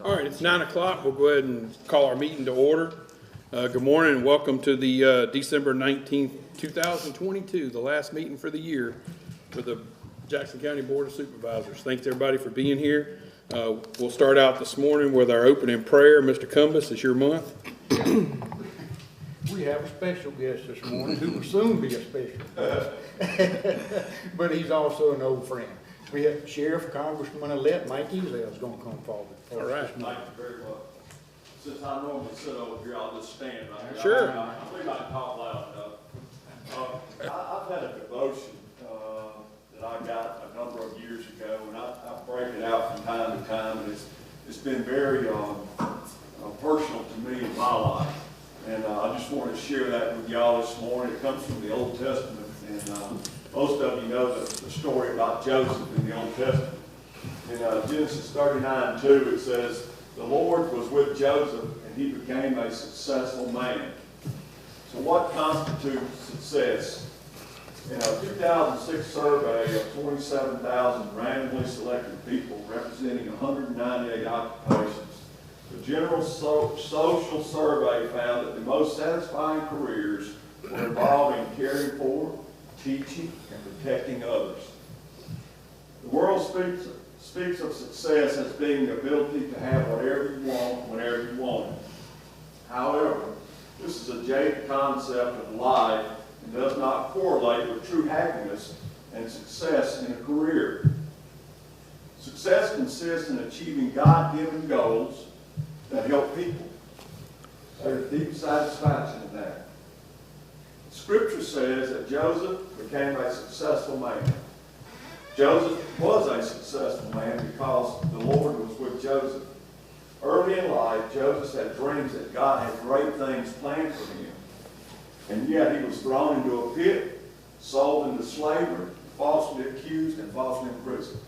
All right, it's 9 o'clock. We'll go ahead and call our meeting to order. Good morning and welcome to the December 19th, 2022, the last meeting for the year for the Jackson County Board of Supervisors. Thanks everybody for being here. We'll start out this morning with our opening prayer. Mr. Cumbus, it's your month. We have a special guest this morning who will soon be a special, but he's also an old friend. We have Sheriff Congressman-elect Mike Ezel is going to come forward. All right. Thank you very much. Since I normally sit over here, I'll just stand right here. Sure. I think I can talk loud enough. I've had a devotion that I got a number of years ago, and I break it out from time to time, and it's been very personal to me in my life. And I just want to share that with y'all this morning. It comes from the Old Testament, and most of you know the story about Joseph in the Old Testament. In Genesis 39:2, it says, "The Lord was with Joseph, and he became a successful man." So what constitutes success? In a 2006 survey of 27,000 randomly selected people representing 198 occupations, the general social survey found that the most satisfying careers were involving caring for, teaching, and protecting others. The world speaks of success as being the ability to have whatever you want, whenever you want it. However, this is a jaded concept of life and does not correlate with true happiness and success in a career. Success consists in achieving God-given goals that help people. There's deep satisfaction in that. Scripture says that Joseph became a successful man. Joseph was a successful man because the Lord was with Joseph. Early in life, Joseph had dreams that God had great things planned for him. And yet he was thrown into a pit, sold into slavery, falsely accused, and falsely imprisoned.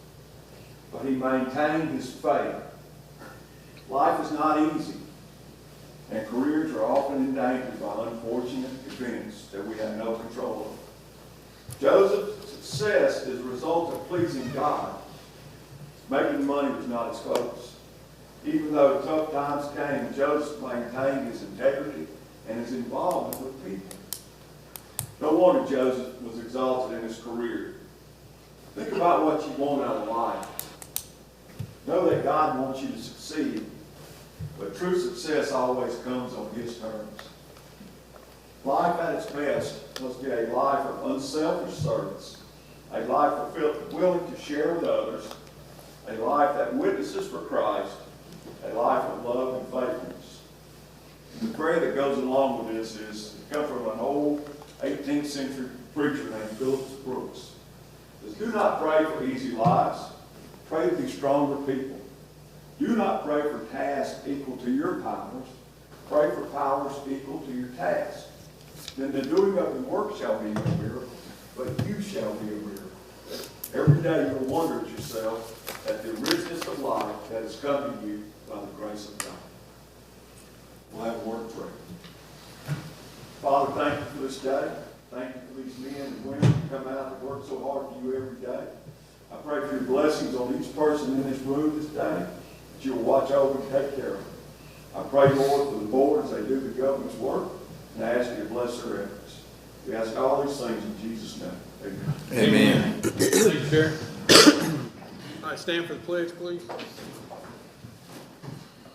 But he maintained his faith. Life is not easy, and careers are often endangered by unfortunate events that we have no control of. Joseph's success is a result of pleasing God. Making money was not his focus. Even though tough times came, Joseph maintained his integrity and his involvement with people. No wonder Joseph was exalted in his career. Think about what you want out of life. Know that God wants you to succeed, but true success always comes on His terms. Life at its best must be a life of unselfish service, a life willing to share with others, a life that witnesses for Christ, a life of love and faithfulness. And the prayer that goes along with this is come from an old 18th century preacher named Phillips Brooks. It says, "Do not pray for easy lives. Pray to be stronger people. Do not pray for tasks equal to your powers. Pray for powers equal to your tasks. Then the doing of the work shall be a miracle, but you shall be a miracle." Every day you'll wonder at yourself at the richness of life that has come to you by the grace of God. We'll have a word of prayer. Father, thank you for this day. Thank you for these men and women who come out and work so hard for you every day. I pray for your blessings on each person in this room this day, that you'll watch over and take care of them. I pray, Lord, for the board as they do the government's work, and I ask you to bless their efforts. We ask all these things in Jesus' name. Amen. Amen. Thank you, Sheriff. All right, stand for the pledge, please.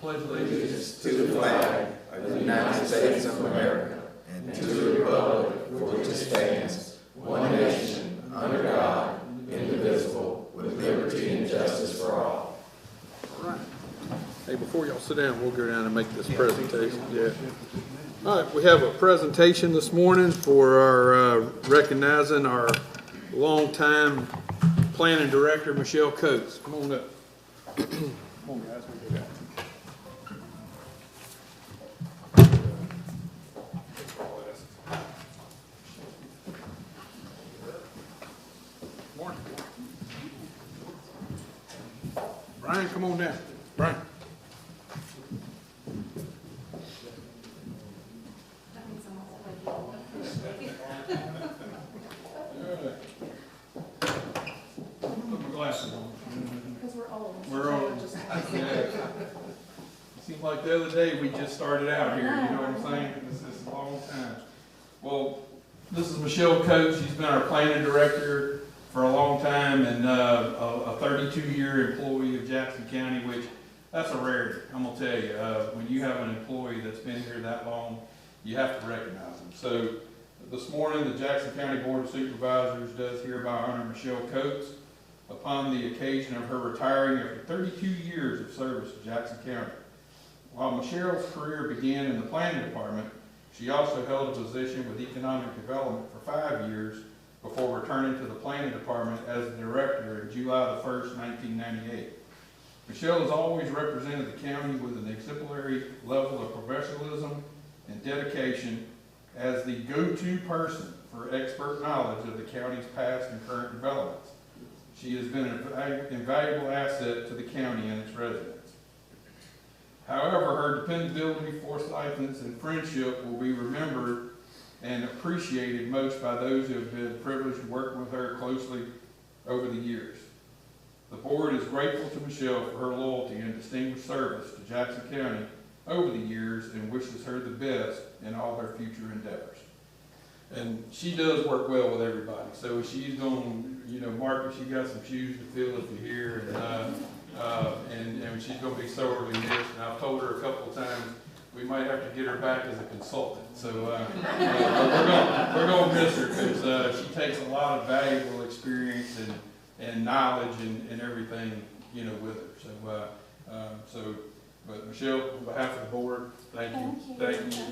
Pledge allegiance To the flag of the United States of America and to the republic for which it stands, one nation, under God, indivisible, with liberty and justice for all. All right. Hey, before y'all sit down, we'll go down and make this presentation. Yeah. All right, we have a presentation this morning for our recognizing our longtime planning director, Michelle Coates. Come on up. Come on, guys. We do that. Morning. Brian, come on down. Brian. Put my glasses on. Because we're old. We're old. Just- Yeah. like the other day, we just started out here, you know what I'm saying? This is a long time. Well, this is Michelle Coates. She's been our planning director for a long time and a 32-year employee of Jackson County, which that's a rarity. I'm gonna tell you, when you have an employee that's been here that long, you have to recognize them. So this morning, the Jackson County Board of Supervisors does hereby honor Michelle Coates upon the occasion of her retiring after 32 years of service to Jackson County. While Michelle's career began in the planning department, she also held a position with economic development for 5 years before returning to the planning department as the director in July the 1st, 1998. Michelle has always represented the county with an exemplary level of professionalism and dedication as the go-to person for expert knowledge of the county's past and current developments. She has been an invaluable asset to the county and its residents. However, her dependability, forthrightness, and friendship will be remembered and appreciated most by those who have been privileged to work with her closely over the years. The board is grateful to Michelle for her loyalty and distinguished service to Jackson County over the years and wishes her the best in all her future endeavors. And she does work well with everybody. So she's going to, Marcus, you got some shoes to fill if you're here, and she's going to be sorely missed. And I've told her a couple of times we might have to get her back as a consultant. So we're going to miss her because she takes a lot of valuable experience and knowledge and everything, with her. But Michelle, on behalf of the board, thank you. Thank you.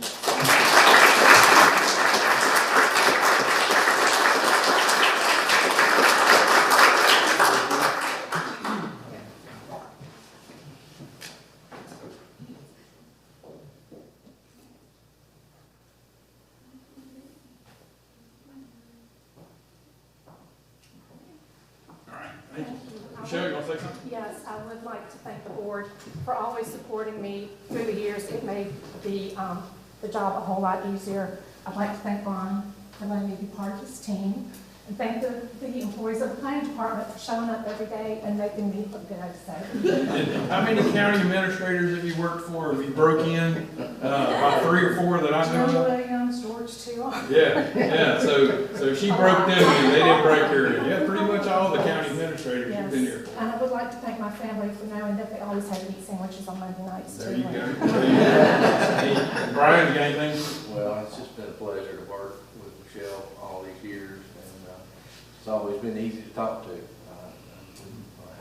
Michelle, you want to say something? Yes, I would like to thank the board for always supporting me through the years. It made the job a whole lot easier. I'd like to thank Ron for letting me be part of his team, and thank the employees of the planning department for showing up every day and making me look good, I'd say. How many county administrators have you worked for? Have you broke in? About 3 or 4 that I know George of? Williams, George too. Yeah. So she broke them in. They didn't break her in. Yeah, pretty much all the county administrators have been here. And I would like to thank my family for knowing that they always had meat sandwiches on Monday nights too. There you go. Hey, Brian, you got anything? Well, it's just been a pleasure to work with Michelle all these years, and it's always been easy to talk to. I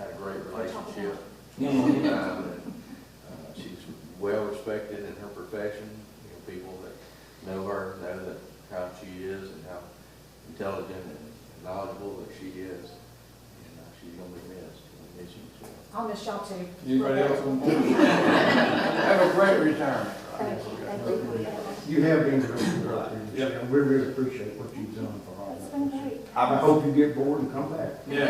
had a great relationship. She's well respected in her profession. People that know her know that how she is and how intelligent and knowledgeable that she is, and she's going to be missed. We'll miss you, Michelle. I'll miss y'all too. Anybody else on board? Have a great retirement. Thank you. You have been great. Yeah. And we really appreciate what you've done for all It's of been us. great. I hope you get bored and come back. Yeah.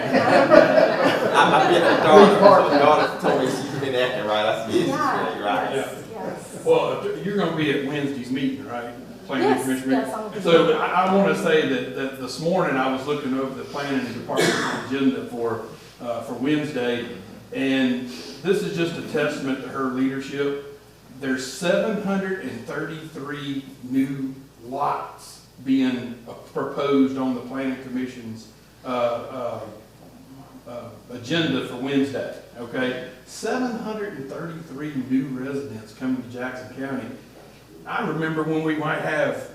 My daughter told me she's been acting right. I said, Yeah, right. yes. Well, you're going to be at Wednesday's meeting, right? Planning Yes, Commission yes, meeting? I'll be So there. I want to say that this morning I was looking over the planning department agenda for Wednesday, and this is just a testament to her leadership. There's 733 new lots being proposed on the planning commission's agenda for Wednesday, okay? 733 new residents coming to Jackson County. I remember when we might have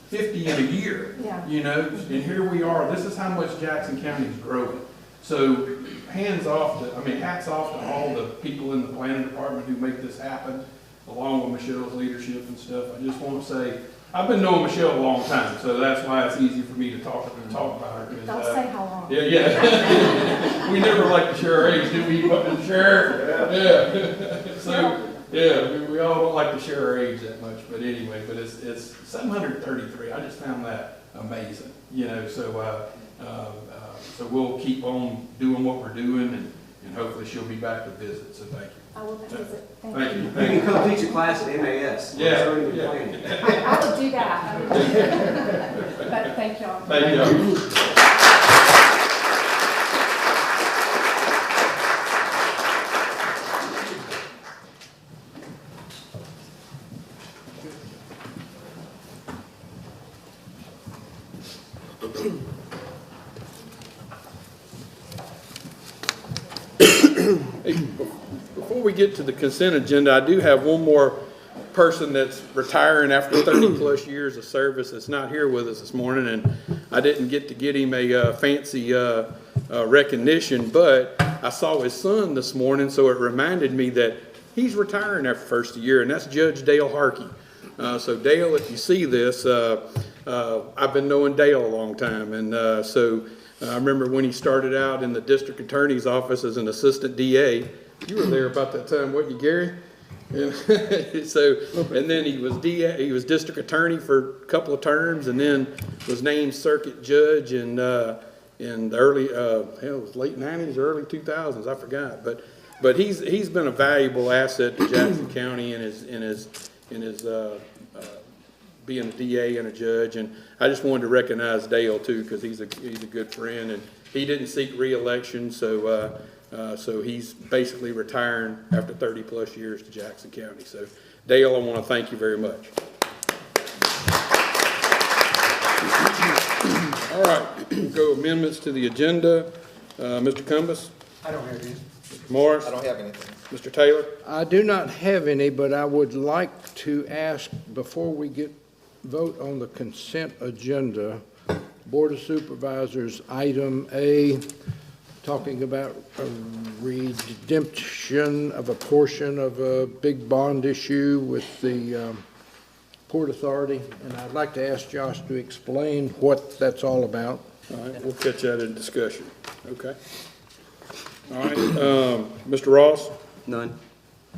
50 in a year, Yeah. and here we are. This is how much Jackson County is growing. So hats off to all the people in the planning department who make this happen, along with Michelle's leadership and stuff. I just want to say, I've been knowing Michelle a long time, so that's why it's easy for me to talk about her. 'Cause, Don't say how long. Yeah. We never like to share our age, do we, Sheriff? Yeah. So, we all don't like to share our age that much, but anyway, it's 733. I just found that amazing, so we'll keep on doing what we're doing, and hopefully she'll be back to visit, so thank you. I will visit. Thank Thank you. you. You can come teach a class at MAS. Yeah. I would do that. But thank y'all. Thank you. Hey, before we get to the consent agenda, I do have one more person that's retiring after 30-plus years of service that's not here with us this morning, and I didn't get to get him a fancy recognition, but I saw his son this morning, so it reminded me that he's retiring after first year, and that's Judge Dale Harkey. So Dale, if you see this, I've been knowing Dale a long time, and so I remember when he started out in the district attorney's office as an assistant DA. You were there about that time, weren't you, Gary? And so, and then he was DA, he was district attorney for a couple of terms, and then was named circuit judge in the early, it was late 90s, early 2000s, I forgot. But he's been a valuable asset to Jackson County in his being a DA and a judge, and I just wanted to recognize Dale too, because he's a good friend, and he didn't seek re-election, so he's basically retiring after 30-plus years to Jackson County. So Dale, I want to thank you very much. All right, we'll go amendments to the agenda. Mr. Cumbus? I don't have any. Mr. Morris? I don't have anything. Mr. Taylor? I do not have any, but I would like to ask, before we vote on the consent agenda, Board of Supervisors, item A, talking about a redemption of a portion of a big bond issue with the Port Authority, and I'd like to ask Josh to explain what that's all about. All right, we'll catch that in discussion. Okay. All right, Mr. Ross? None.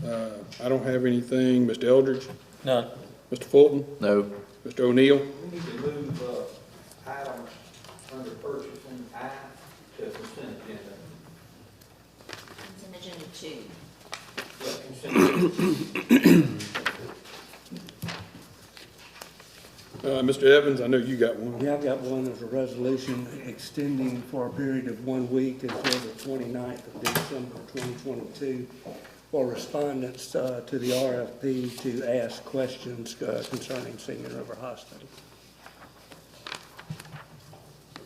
I don't have anything. Mr. Eldridge? None. Mr. Fulton? No. Mr. O'Neill? We need to move items under purchasing I to consent agenda. Consent agenda 2. Yeah, consent. Mr. Evans, I know you got one. Yeah, I've got one as a resolution extending for a period of 1 week until the 29th of December 2022 for respondents to the RFP to ask questions concerning Singing River Hospital.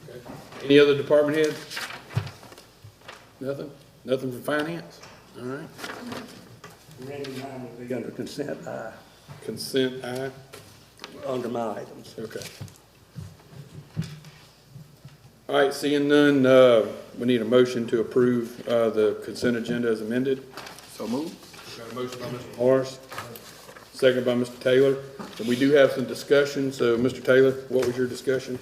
Okay. Any other department heads? Nothing? Nothing for finance? All right. Remaining mine will be under consent Consent, aye. under my items. Okay. All right, seeing none, we need a motion to approve the consent agenda as amended. So moved. Got a motion by Mr. Morris, second by Mr. Taylor. And we do have some discussion, so Mr. Taylor, what was your discussion?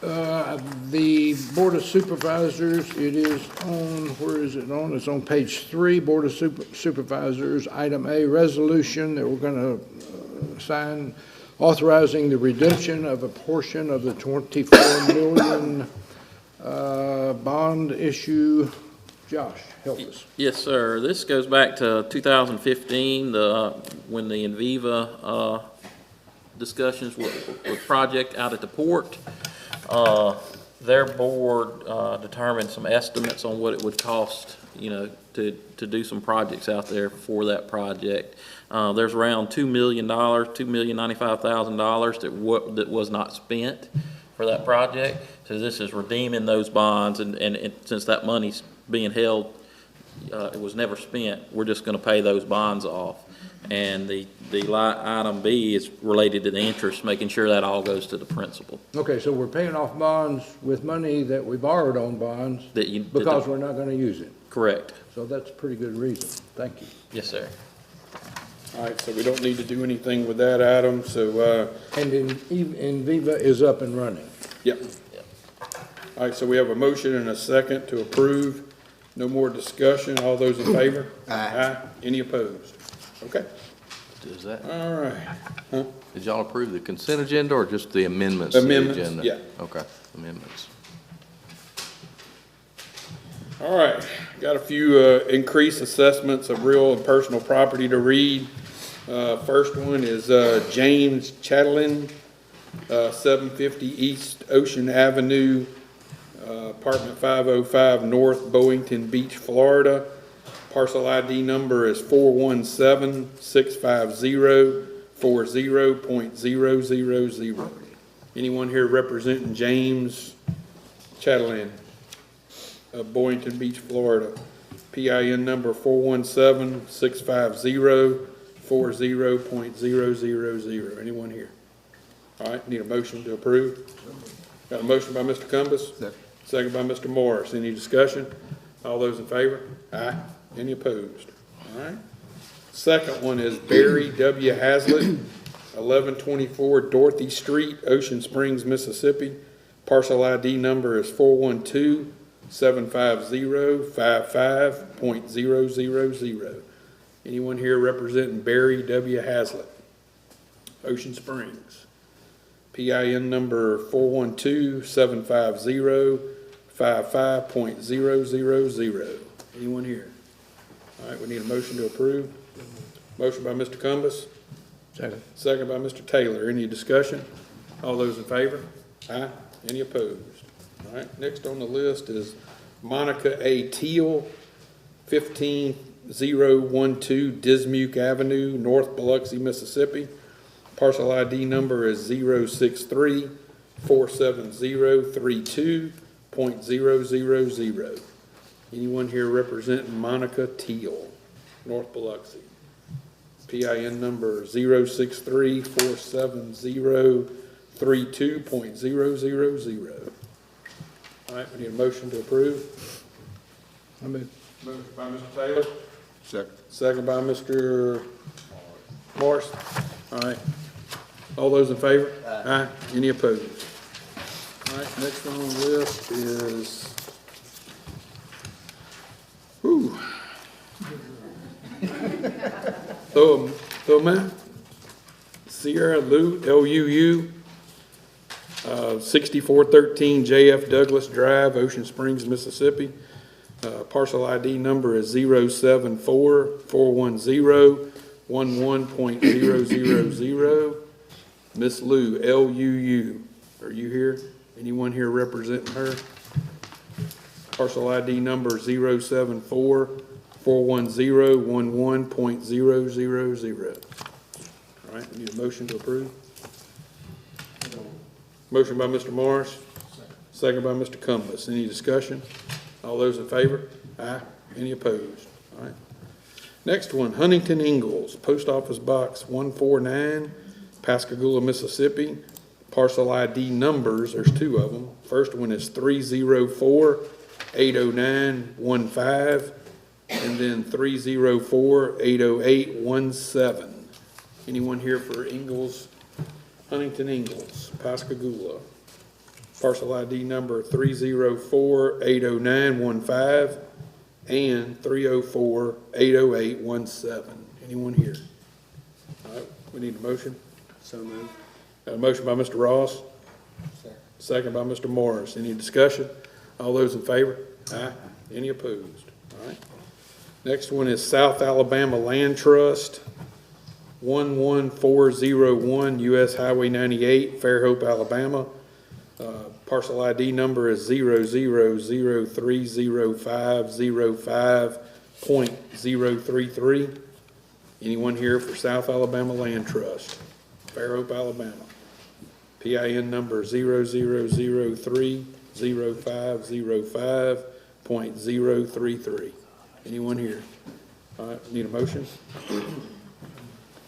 The Board of Supervisors, it is on, where is it on? It's on page 3, Board of Supervisors, item A, resolution that we're going to sign authorizing the redemption of a portion of the $24 million bond issue. Josh, help us. Yes, sir. This goes back to 2015, when the Enviva discussions with project out at the port. Their board determined some estimates on what it would cost, to do some projects out there for that project. There's around $2 million, $2,095,000 that was not spent for that project. So this is redeeming those bonds, and since that money's being held, it was never spent, we're just going to pay those bonds off. And the item B is related to the interest, making sure that all goes to the principal. Okay, so we're paying off bonds with money that we borrowed on bonds because we're not going to use it. Correct. So that's a pretty good reason. Thank you. Yes, sir. All right, so we don't need to do anything with that item, so, And Enviva is up and running. yep. All right, so we have a motion and a second to approve. No more discussion. All those in favor? Aye. Any opposed? Okay. Does that, All right. Huh? did y'all approve the consent agenda or just the amendments to the Amendments, agenda? yeah. Okay, amendments. All right, got a few increased assessments of real and personal property to read. First one is James Chatelain, 750 East Ocean Avenue, apartment 505 North Boynton Beach, Florida. Parcel ID number is 417-650-40.000. Anyone here representing James Chatelain of Boynton Beach, Florida? PIN number 417-650-40.000. Anyone here? All right, need a motion to approve? Got a motion by Mr. Cumbus? Second by Mr. Morris. Any discussion? All those in favor? Aye. Any opposed? All right. Second one is Barry W. Hazlitt, 1124 Dorothy Street, Ocean Springs, Mississippi. Parcel ID number is 412-750-55.000. Anyone here representing Barry W. Hazlitt, Ocean Springs? PIN number 412-750-55.000. Anyone here? All right, we need a motion to approve. Motion by Mr. Cumbus. Second. Second by Mr. Taylor. Any discussion? All those in favor? Aye. Any opposed? All right, next on the list is Monica A. Teal, 15012 Dismuke Avenue, North Biloxi, Mississippi. Parcel ID number is 063-470-32.000. Anyone here representing Monica Teal, North Biloxi? PIN number 063-470-32.000. All right, we need a motion to approve. I mean, Motion by Mr. Taylor. Second. Second by Mr. Morris. All right. All those in favor? Aye. Any opposed? All right, next one on the list is, Thoma, Sierra Lou, L-U-U, 6413 J.F. Douglas Drive, Ocean Springs, Mississippi. Parcel ID number is 074-410-11.000. Miss Lou, L-U-U, are you here? Anyone here representing her? Parcel ID number 074-410-11.000. All right, we need a motion to approve. Motion by Mr. Morris. Second by Mr. Cumbus. Any discussion? All those in favor? Aye. Any opposed? All right. Next one, Huntington Ingalls, Post Office Box 149, Pascagoula, Mississippi. Parcel ID numbers, there's two of them. First one is 304-809-15, and then 304-808-17. Anyone here for Ingalls, Huntington Ingalls, Pascagoula? Parcel ID number 304-809-15 and 304-808-17. Anyone here? All right, we need a motion. So moved. Got a motion by Mr. Ross. Second by Mr. Morris. Any discussion? All those in favor? Aye. Any opposed? All right. Next one is South Alabama Land Trust, 11401 US Highway 98, Fairhope, Alabama. Parcel ID number is 00030505.033. Anyone here for South Alabama Land Trust, Fairhope, Alabama? PIN number 00030505.033. Anyone here? All right, need a motion?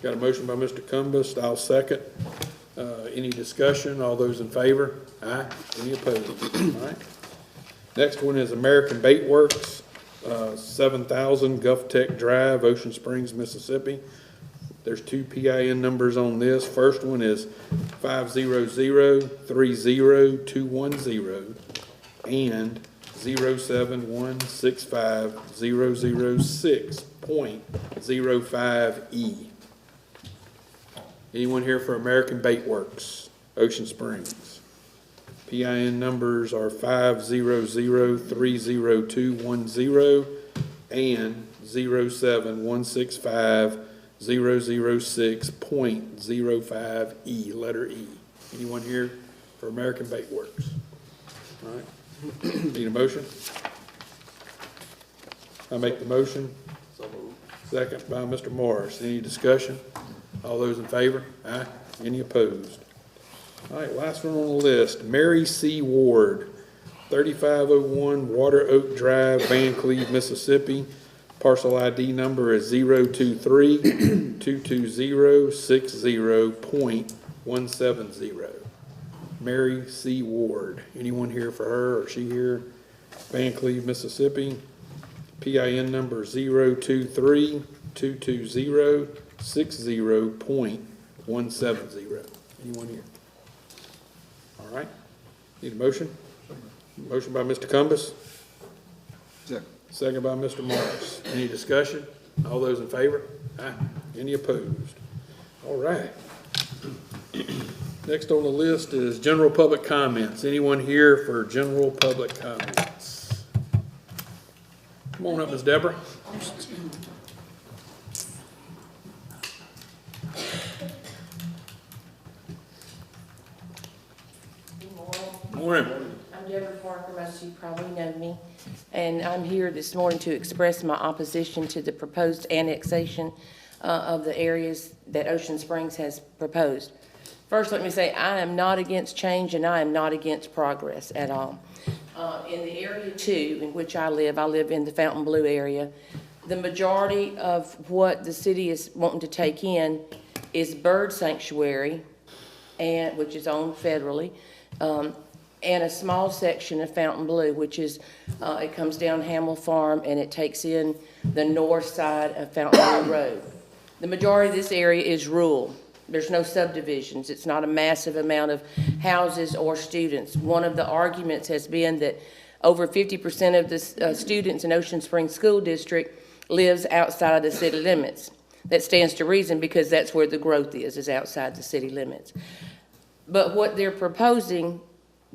Got a motion by Mr. Cumbus, I'll second. Any discussion? All those in favor? Aye. Any opposed? All right. Next one is American Bait Works, 7000 Gulf Tech Drive, Ocean Springs, Mississippi. There's two PIN numbers on this. First one is 500-30210 and 07165-006.05E. Anyone here for American Bait Works, Ocean Springs? PIN numbers are 500-30210 and 07165-006.05E, letter E. Anyone here for American Bait Works? All right. Need a motion? I make the motion. Second by Mr. Morris. Any discussion? All those in favor? Aye. Any opposed? All right, last one on the list, Mary C. Ward, 3501 Water Oak Drive, Van Cleve, Mississippi. Parcel ID number is 023-220-60.170. Mary C. Ward. Anyone here for her, or she here? Van Cleve, Mississippi. PIN number 023-220-60.170. Anyone here? All right. Need a motion? Motion by Mr. Cumbus. Second by Mr. Morris. Any discussion? All those in favor? Aye. Any opposed? All right. Next on the list is general public comments. Anyone here for general public comments? Come on up, Ms. Deborah. Morning. I'm Deborah Parker, most of you probably know me, and I'm here this morning to express my opposition to the proposed annexation of the areas that Ocean Springs has proposed. First, let me say I am not against change and I am not against progress at all. In the area 2 in which I live in the Fontainebleau area. The majority of what the city is wanting to take in is bird sanctuary, and which is owned federally, and a small section of Fontainebleau, which is, it comes down Hamill Farm and it takes in the north side of Fontainebleau Road. The majority of this area is rural. There's no subdivisions. It's not a massive amount of houses or students. One of the arguments has been that over 50% of the students in Ocean Springs School District lives outside of the city limits. That stands to reason because that's where the growth is outside the city limits. But what they're proposing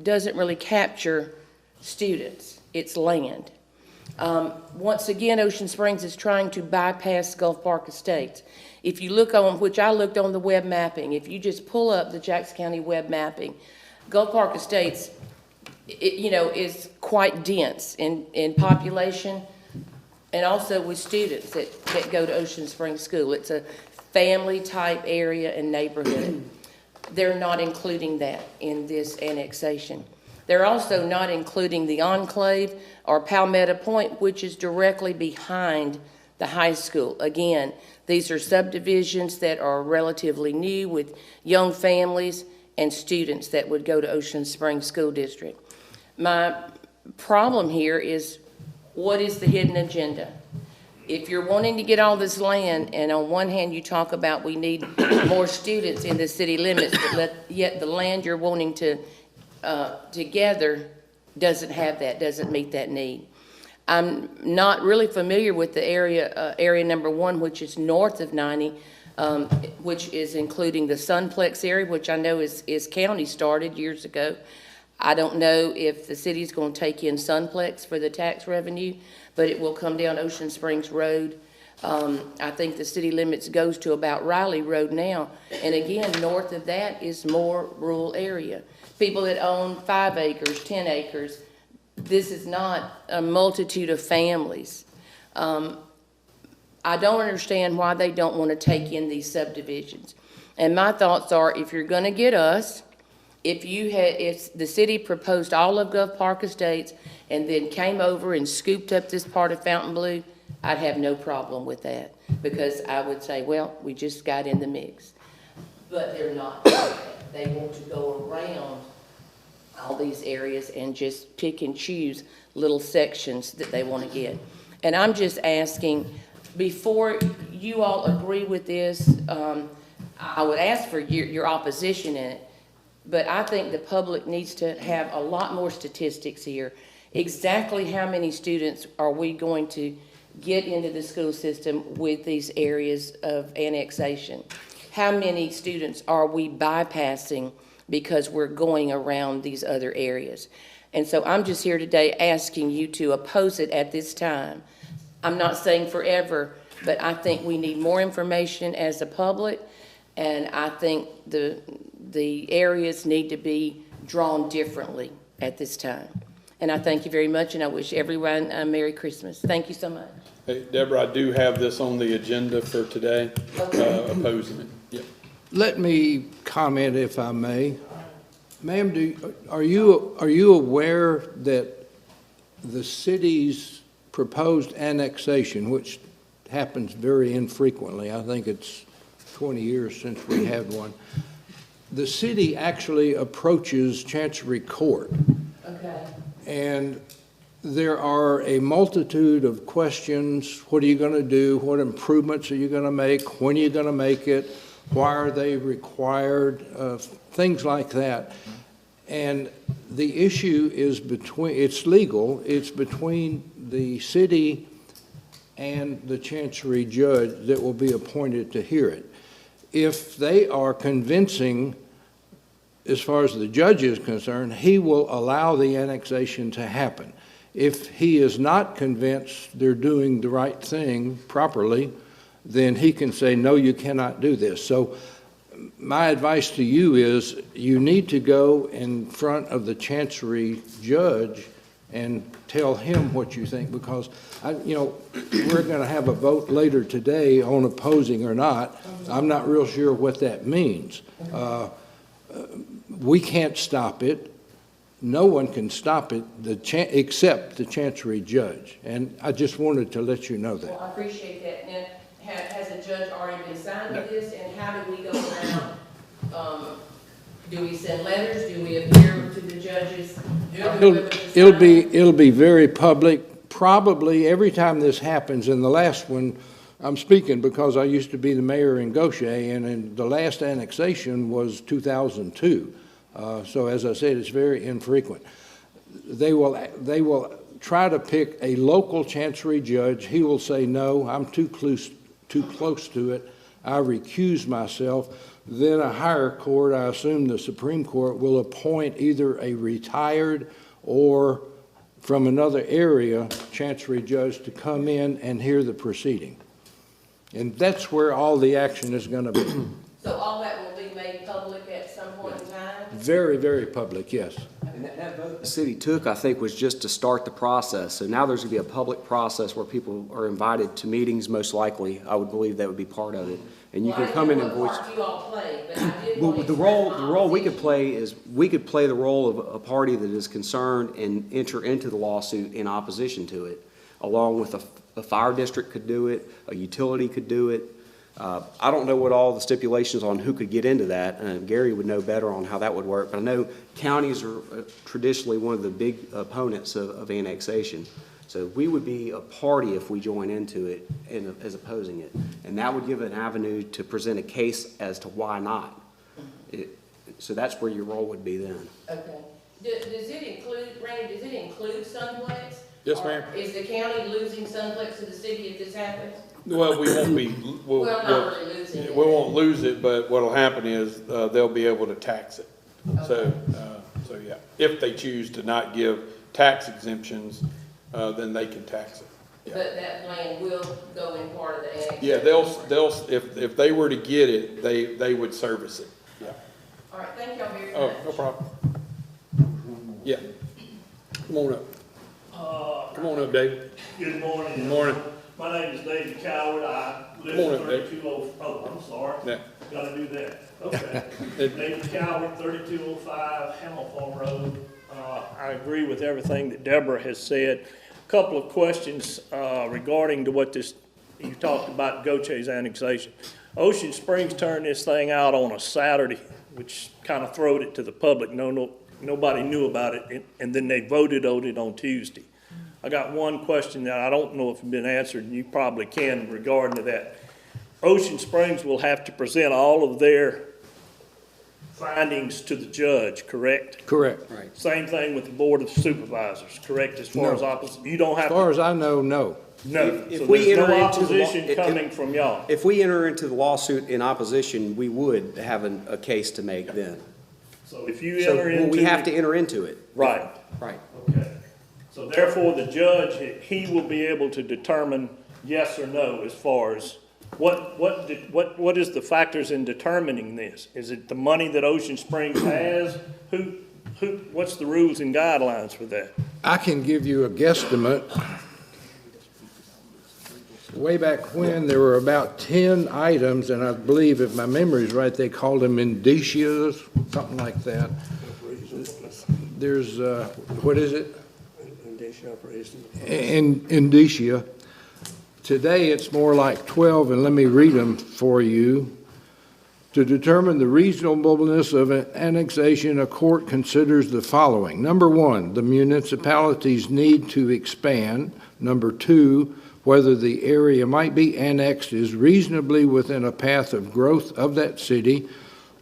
doesn't really capture students. It's land. Once again, Ocean Springs is trying to bypass Gulf Park Estates. If you look on, which I looked on the web mapping, if you just pull up the Jackson County web mapping, Gulf Park Estates, is quite dense in population and also with students that go to Ocean Springs School. It's a family type area and neighborhood. They're not including that in this annexation. They're also not including the Enclave or Palmetto Point, which is directly behind the high school. Again, these are subdivisions that are relatively new with young families and students that would go to Ocean Springs School District. My problem here is, what is the hidden agenda? If you're wanting to get all this land, and on one hand you talk about we need more students in the city limits, but yet the land you're wanting to gather doesn't have that, doesn't meet that need. I'm not really familiar with the area number 1, which is north of 90, which is including the Sunplex area, which I know is county started years ago. I don't know if the city's going to take in Sunplex for the tax revenue, but it will come down Ocean Springs Road. I think the city limits goes to about Riley Road now. And again, north of that is more rural area. People that own 5 acres, 10 acres, this is not a multitude of families. I don't understand why they don't want to take in these subdivisions. And my thoughts are, if you're going to get us, if the city proposed all of Gulf Park Estates and then came over and scooped up this part of Fontainebleau, I'd have no problem with that, because I would say, well, we just got in the mix. But they're not doing that. They want to go around all these areas and just pick and choose little sections that they want to get. And I'm just asking, before you all agree with this, I would ask for your opposition in it. But I think the public needs to have a lot more statistics here. Exactly how many students are we going to get into the school system with these areas of annexation? How many students are we bypassing because we're going around these other areas? And so I'm just here today asking you to oppose it at this time. I'm not saying forever, but I think we need more information as a public, and I think the areas need to be drawn differently at this time. And I thank you very much, and I wish everyone a Merry Christmas. Thank you so much. Hey, Deborah, I do have this on the agenda for today, opposing it. Yeah. Let me comment, if I may. Ma'am, are you aware that the city's proposed annexation, which happens very infrequently, I think it's 20 years since we had one, the city actually approaches Chancery Court. Okay. And there are a multitude of questions. What are you going to do? What improvements are you going to make? When are you going to make it? Why are they required? Things like that. And the issue is it's legal, it's between the city and the Chancery judge that will be appointed to hear it. If they are convincing, as far as the judge is concerned, he will allow the annexation to happen. If he is not convinced they're doing the right thing properly, then he can say, no, you cannot do this. So my advice to you is you need to go in front of the Chancery judge and tell him what you think, because we're going to have a vote later today on opposing or not. I'm not real sure what that means. We can't stop it. No one can stop it except the Chancery judge. And I just wanted to let you know that. Well, I appreciate that. Now, has the judge already been signed with this, and how do we go around? Do we send letters? Do we appear to the judges? It'll be very public. Probably every time this happens, and the last one, I'm speaking because I used to be the mayor in Goshen, and the last annexation was 2002. So as I said, it's very infrequent. They will try to pick a local Chancery judge. He will say, no, I'm too close to it. I recuse myself. Then a higher court, I assume the Supreme Court, will appoint either a retired or from another area Chancery judge to come in and hear the proceeding. And that's where all the action is going to be. So all that will be made public at some point in time? Very, very public, yes. And that vote the city took, I think, was just to start the process. So now there's going to be a public process where people are invited to meetings, most likely. I would believe that would be part of it. And you can come in and voice. Well, I didn't know what part you all play, but I did Well, want to the express my role we could opposition. play is, we could play the role of a party that is concerned and enter into the lawsuit in opposition to it, along with a fire district could do it, a utility could do it. I don't know what all the stipulations on who could get into that. Gary would know better on how that would work, but I know counties are traditionally one of the big opponents of annexation. So we would be a party if we join into it as opposing it. And that would give an avenue to present a case as to why not. So that's where your role would be then. Okay. Does it include, Randy, does it include Sunplex? Yes, ma'am. Or is the county losing Sunplex to the city if this happens? Well, we won't be, Well, not really losing it. we won't lose it, but what'll happen is, they'll be able to tax it. So yeah, if they choose to not give tax exemptions, then they can tax it. Yeah. But that land will go in part of the annexation? Yeah, they'll, if they were to get it, they would service it, yeah. All right, thank y'all very much. Oh, no problem. Yeah. Come on up. Come on up, David. Good morning. Good morning. My name is David Coward. I live Come on at up, Dave. 3205, oh, I'm sorry. Yeah. Gotta do that. Okay. David Coward, 3205 Hamilton Road. I agree with everything that Deborah has said. Couple of questions regarding to what this, you talked about Goche's annexation. Ocean Springs turned this thing out on a Saturday, which kind of throwed it to the public. Nobody knew about it, and then they voted on it on Tuesday. I got one question that I don't know if it's been answered, and you probably can regarding to that. Ocean Springs will have to present all of their findings to the judge, correct? Correct. Right. Same thing with the Board of Supervisors, correct, as far No. as opposition? You don't have As to, far as I know, no. no. If So we there's enter no into the law- opposition coming from y'all. If we enter into the lawsuit in opposition, we would have a case to make then. So if you So enter into. we have to enter into it. Right. Right. Okay. So therefore, the judge, he will be able to determine yes or no as far as what is the factors in determining this? Is it the money that Ocean Springs has? What's the rules and guidelines for that? I can give you a guesstimate. Way back when, there were about 10 items, and I believe, if my memory is right, they called them indicias, something like that. there's, what is it? Indicia of reasonable. Indicia. Today, it's more like 12, and let me read them for you. To determine the reasonableness of an annexation, a court considers the following. Number one, the municipality's need to expand. Number two, whether the area might be annexed is reasonably within a path of growth of that city.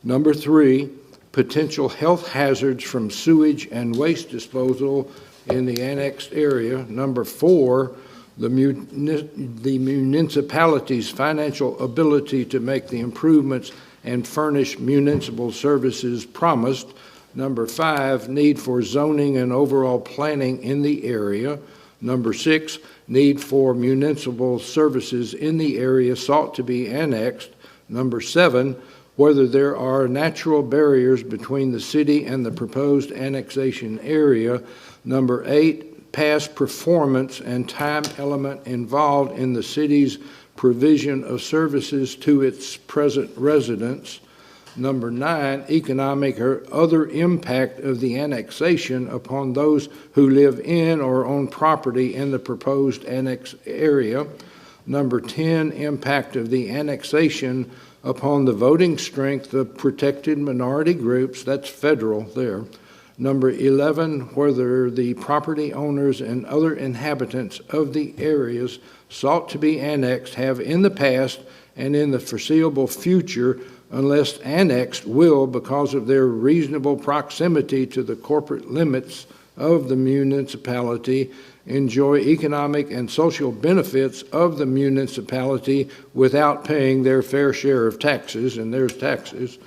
Number three, potential health hazards from sewage and waste disposal in the annexed area. Number four, the municipality's financial ability to make the improvements and furnish municipal services promised. Number five, need for zoning and overall planning in the area. Number six, need for municipal services in the area sought to be annexed. Number seven, whether there are natural barriers between the city and the proposed annexation area. Number eight, past performance and time element involved in the city's provision of services to its present residents. Number nine, economic or other impact of the annexation upon those who live in or own property in the proposed annex area. Number 10, impact of the annexation upon the voting strength of protected minority groups. That's federal there. Number 11, whether the property owners and other inhabitants of the areas sought to be annexed have in the past and in the foreseeable future, unless annexed, will, because of their reasonable proximity to the corporate limits of the municipality, enjoy economic and social benefits of the municipality without paying their fair share of taxes, and there's taxes.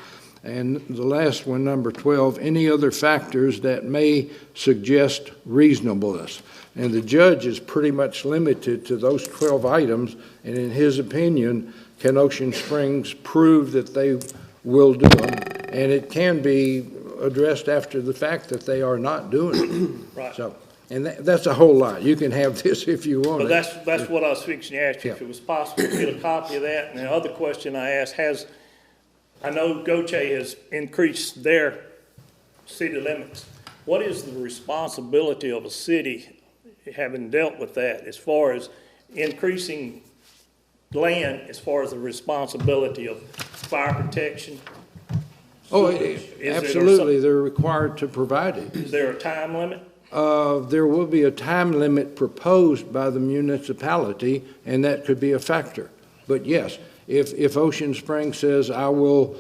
And the last one, number 12, any other factors that may suggest reasonableness. And the judge is pretty much limited to those 12 items, and in his opinion, can Ocean Springs prove that they will do them? And it can be addressed after the fact that they are not doing it. Right. So, and that's a whole lot. You can have this if you want But it. that's what I was fixing to ask you, if it was possible to get a copy of that. And the other question I asked I know Goche has increased their city limits. What is the responsibility of a city, having dealt with that, as far as increasing land, as far as the responsibility of fire protection? Oh, Is absolutely. They're required to provide it. Is there a time limit? There will be a time limit proposed by the municipality, and that could be a factor. But yes, if Ocean Springs says, I will,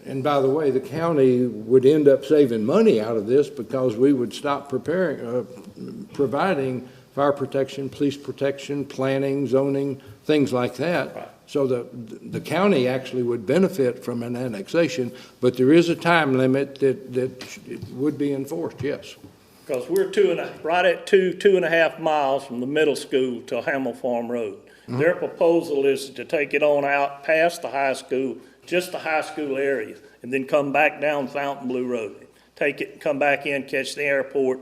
and by the way, the county would end up saving money out of this because we would stop providing fire protection, police protection, planning, zoning, things like that. Right. So the county actually would benefit from an annexation, but there is a time limit that would be enforced, yes. Because we're right at 2.5 miles from the middle school to Hamel Farm Road. Mm-hmm. Their proposal is to take it on out past the high school, just the high school area, and then come back down Fontainebleau Road. Take it, come back in, catch the airport,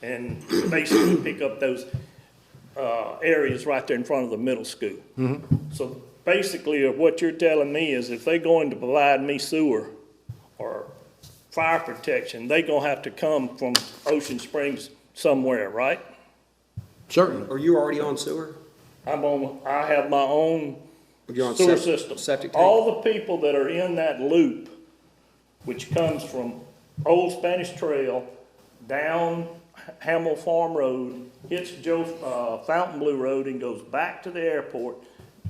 and basically pick up those areas right there in front of the middle school. Mm-hmm. So basically what you're telling me is if they're going to provide me sewer or fire protection, they're going to have to come from Ocean Springs somewhere, right? Certainly. Are you already on sewer? I have my own You're on sewer system. Septic tank? All the people that are in that loop, which comes from Old Spanish Trail down Hamel Farm Road, hits Fontainebleau Road and goes back to the airport.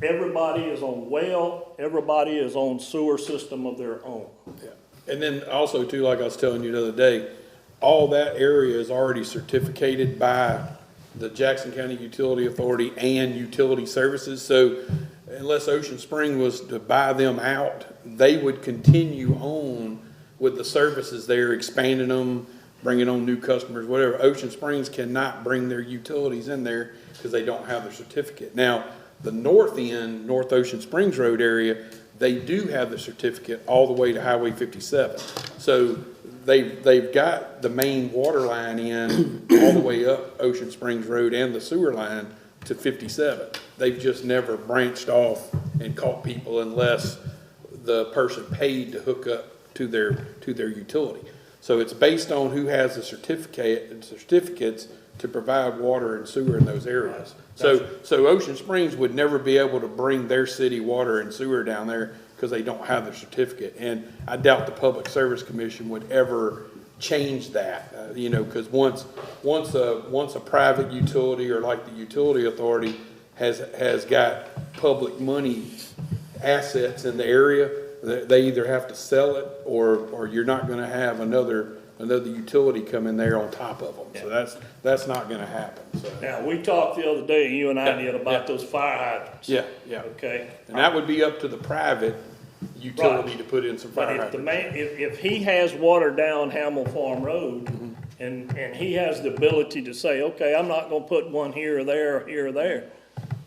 Everybody is on well, everybody is on sewer system of their own. Yeah. And then also too, like I was telling you the other day, all that area is already certificated by the Jackson County Utility Authority and Utility Services. So unless Ocean Spring was to buy them out, they would continue on with the services there, expanding them, bringing on new customers, whatever. Ocean Springs cannot bring their utilities in there because they don't have their certificate. Now, the north end, North Ocean Springs Road area, they do have the certificate all the way to Highway 57. So they've got the main water line in all the way up Ocean Springs Road and the sewer line to 57. They've just never branched off and caught people unless the person paid to hook up to their utility. So it's based on who has the certificates to provide water and sewer in those areas. So Ocean Springs would never be able to bring their city water and sewer down there because they don't have the certificate. And I doubt the Public Service Commission would ever change that, you know, because once a private utility or like the utility authority has got public money assets in the area, they either have to sell it or you're not going to have another utility come in there on top of them. Yeah. So that's not going to happen. So. Now, we talked the other day, you and I Yeah, did, about yeah. those fire hydrants. Yeah, yeah. Okay? And that would be up to the private utility to put in some fire But if the hydrants. man, if he has water down Hamill Farm Road, and he has the ability to say, okay, I'm not gonna put one here or there, or here or there,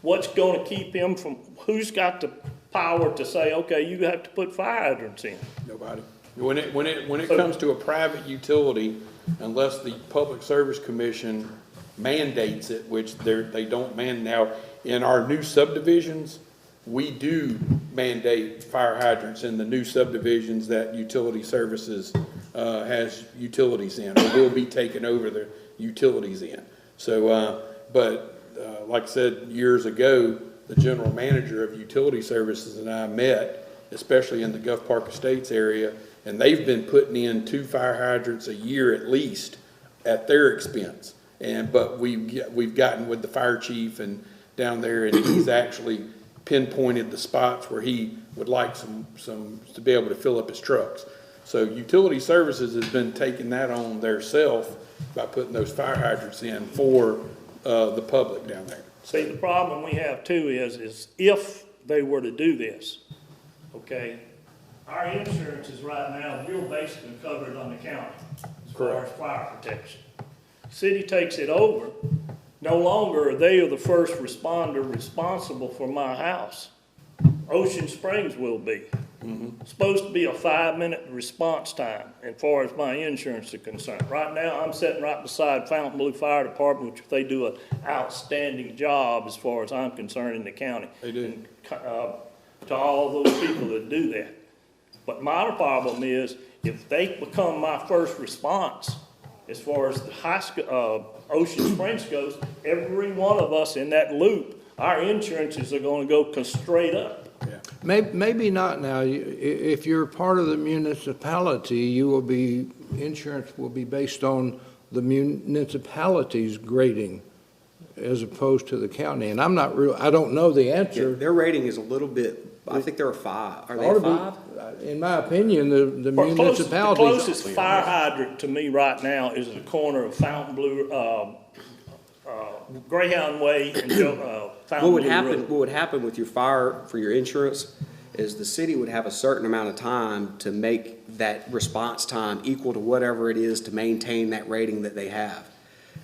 what's gonna keep him from, who's got the power to say, okay, you have to put fire hydrants in? Nobody. When it comes to a private utility, unless the Public Service Commission mandates it, which they don't now, in our new subdivisions, we do mandate fire hydrants in the new subdivisions that Utility Services has utilities in, or will be taking over the utilities in. So, like I said, years ago, the general manager of Utility Services and I met, especially in the Gulf Park Estates area, and they've been putting in 2 fire hydrants a year at least at their expense. But we've gotten with the fire chief and down there, and he's actually pinpointed the spots where he would like some to be able to fill up his trucks. So Utility Services has been taking that on theirself by putting those fire hydrants in for the public down there. See, the problem we have too is if they were to do this, okay, our insurance is right now, we're basically covered on the county as far as fire protection. City takes it over, no longer are they the first responder responsible for my house. Ocean Springs will be. It's supposed to be a 5-minute response time as far as my insurance is concerned. Right now, I'm sitting right beside Fontainebleau Fire Department, which they do an outstanding job as far as I'm concerned in the county. They do. To all those people that do that. But my problem is, if they become my first response, as far as the high school, Ocean Springs goes, every one of us in that loop, our insurances are gonna go straight up. Yeah. Maybe not now. If you're part of the municipality, insurance will be based on the municipality's grading as opposed to the county. And I don't know the answer. Their rating is a little bit, I think they're a 5. Are they Ought a to be- 5? In my opinion, the The municipalities. closest fire hydrant to me right now is at the corner of Fontainebleau, Greyhound Way and Fontainebleau Road. What would happen with your fire, for your insurance, is the city would have a certain amount of time to make that response time equal to whatever it is to maintain that rating that they have.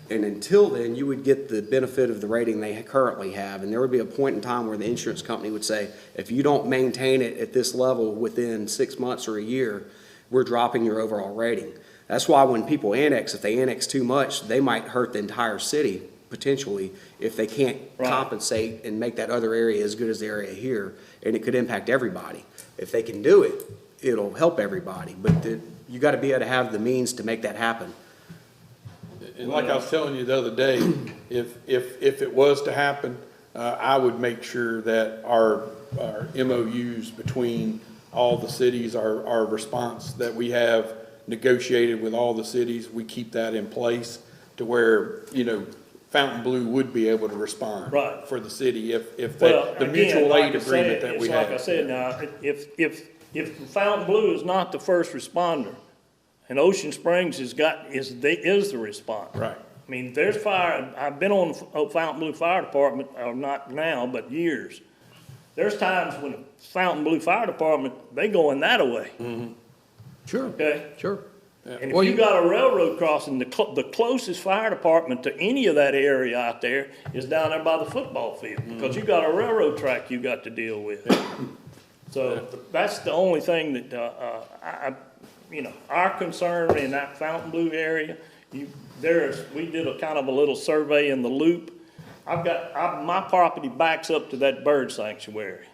And until then, you would get the benefit of the rating they currently have, and there would be a point in time where the insurance company would say, if you don't maintain it at this level within 6 months or a year, we're dropping your overall rating. That's why when people annex, if they annex too much, they might hurt the entire city, potentially, if they can't compensate and make that other area as good as the area here, and it could impact everybody. If they can do it, it'll help everybody, but you gotta be able to have the means to make that happen. And like I was telling you the other day, if it was to happen, I would make sure that our MOUs between all the cities, our response that we have negotiated with all the cities, we keep that in place to where, you know, Fontainebleau would be able to respond for the city if the mutual aid agreement that we have. Like I said, now, if Fontainebleau is not the first responder, and Ocean Springs is the response. Right. I mean, there's fire, I've been on Fontainebleau Fire Department, not now, but years. There's times when the Fontainebleau Fire Department, they go in that way. Mm-hmm. Sure. Okay? Sure. And if you got a railroad crossing, the closest fire department to any of that area out there is down there by the football field, because you got a railroad track you got to deal with. So that's the only thing that, our concern in that Fontainebleau area, we did a kind of a little survey in the loop. My property backs up to that bird sanctuary.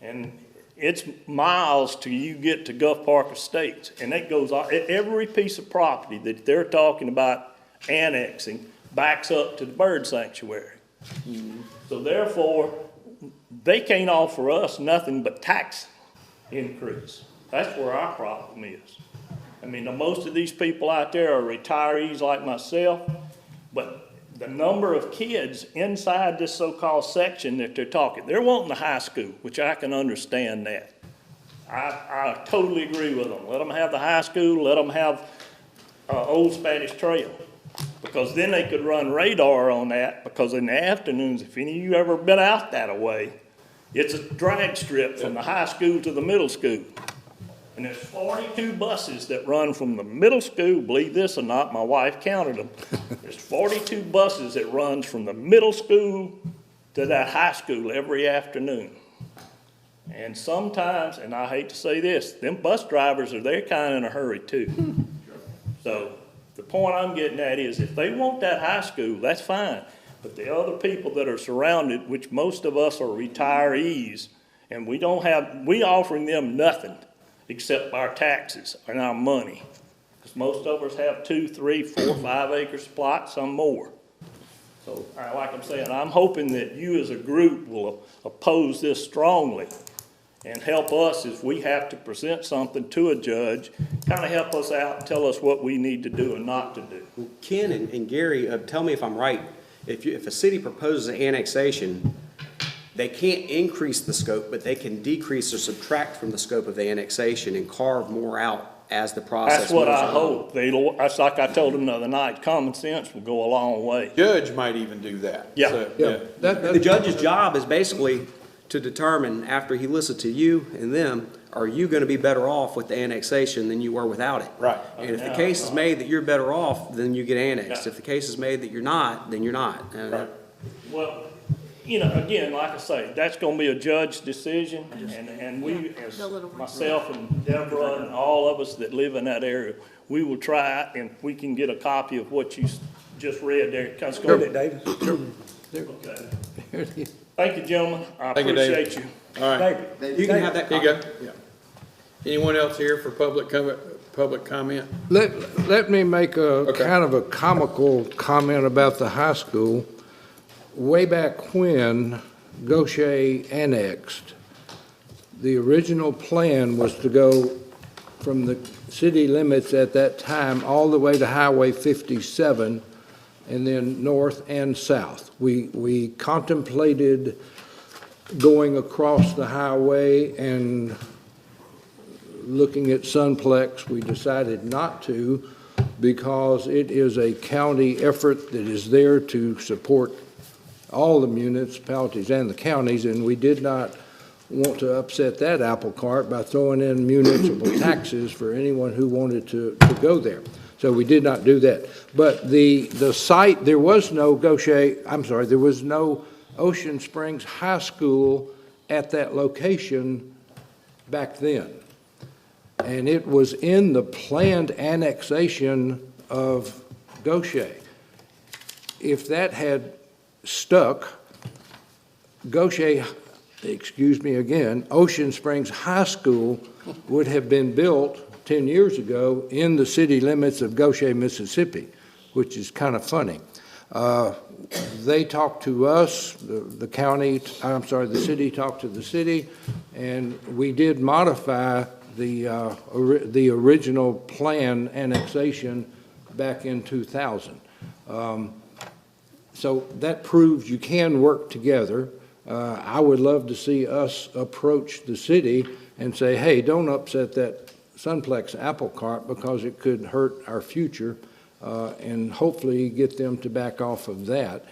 And it's miles till you get to Gulf Park Estates, and that goes on, every piece of property that they're talking about annexing backs up to the bird sanctuary. So therefore, they can't offer us nothing but tax increase. That's where our problem is. I mean, most of these people out there are retirees like myself, but the number of kids inside this so-called section that they're talking, they're wanting the high school, which I can understand that. I totally agree with them. Let them have the high school, let them have Old Spanish Trail. Because then they could run radar on that, because in the afternoons, if any of you ever been out that way, it's a drag strip from the high school to the middle school. And there's 42 buses that run from the middle school, believe this or not, my wife counted them. There's 42 buses that runs from the middle school to that high school every afternoon. And sometimes, and I hate to say this, them bus drivers they're kind of in a hurry too. So the point I'm getting at is if they want that high school, that's fine. But the other people that are surrounded, which most of us are retirees, and we offering them nothing except our taxes and our money. Because most of us have 2, 3, 4, 5 acres plot, some more. So like I'm saying, I'm hoping that you as a group will oppose this strongly and help us if we have to present something to a judge, kind of help us out and tell us what we need to do and not to do. Ken and Gary, tell me if I'm right. If a city proposes an annexation, they can't increase the scope, but they can decrease or subtract from the scope of the annexation and carve more out as the process That's what moves I on. hope. That's like I told them the other night, common sense will go a long way. Judge might even do that. Yeah. So, Yeah. The judge's job is basically to determine, after he listens to you and them, are you going to be better off with the annexation than you were without it? Right. And if the case is made that you're better off, then you get annexed. Yeah. If the case is made that you're not, then you're not. Right. Well, again, like I say, that's gonna be a judge decision, and we, as myself and Deborah and all of us that live in that area, we will try, and if we can get a copy of what you just read there. It's gonna- David? Okay. Thank you, gentlemen. I Thank you, David. appreciate you. All right. David, You can have that Here you copy. go. Yeah. Anyone else here for public comment? Let me make a Okay. kind of a comical comment about the high school. Way back when Gaucher annexed, the original plan was to go from the city limits at that time all the way to Highway 57 and then north and south. We contemplated going across the highway and looking at Sunplex. We decided not to because it is a county effort that is there to support all the municipalities and the counties, and we did not want to upset that apple cart by throwing in municipal taxes for anyone who wanted to go there. So we did not do that. But the site, there was no there was no Ocean Springs High School at that location back then. And it was in the planned annexation of Gaucher. If that had stuck, Ocean Springs High School would have been built 10 years ago in the city limits of Gaucher, Mississippi, which is kind of funny. They talked to us, the city talked to the city, and we did modify the original plan annexation back in 2000. So that proves you can work together. I would love to see us approach the city and say, hey, don't upset that Sunplex apple cart because it could hurt our future, and hopefully get them to back off of that.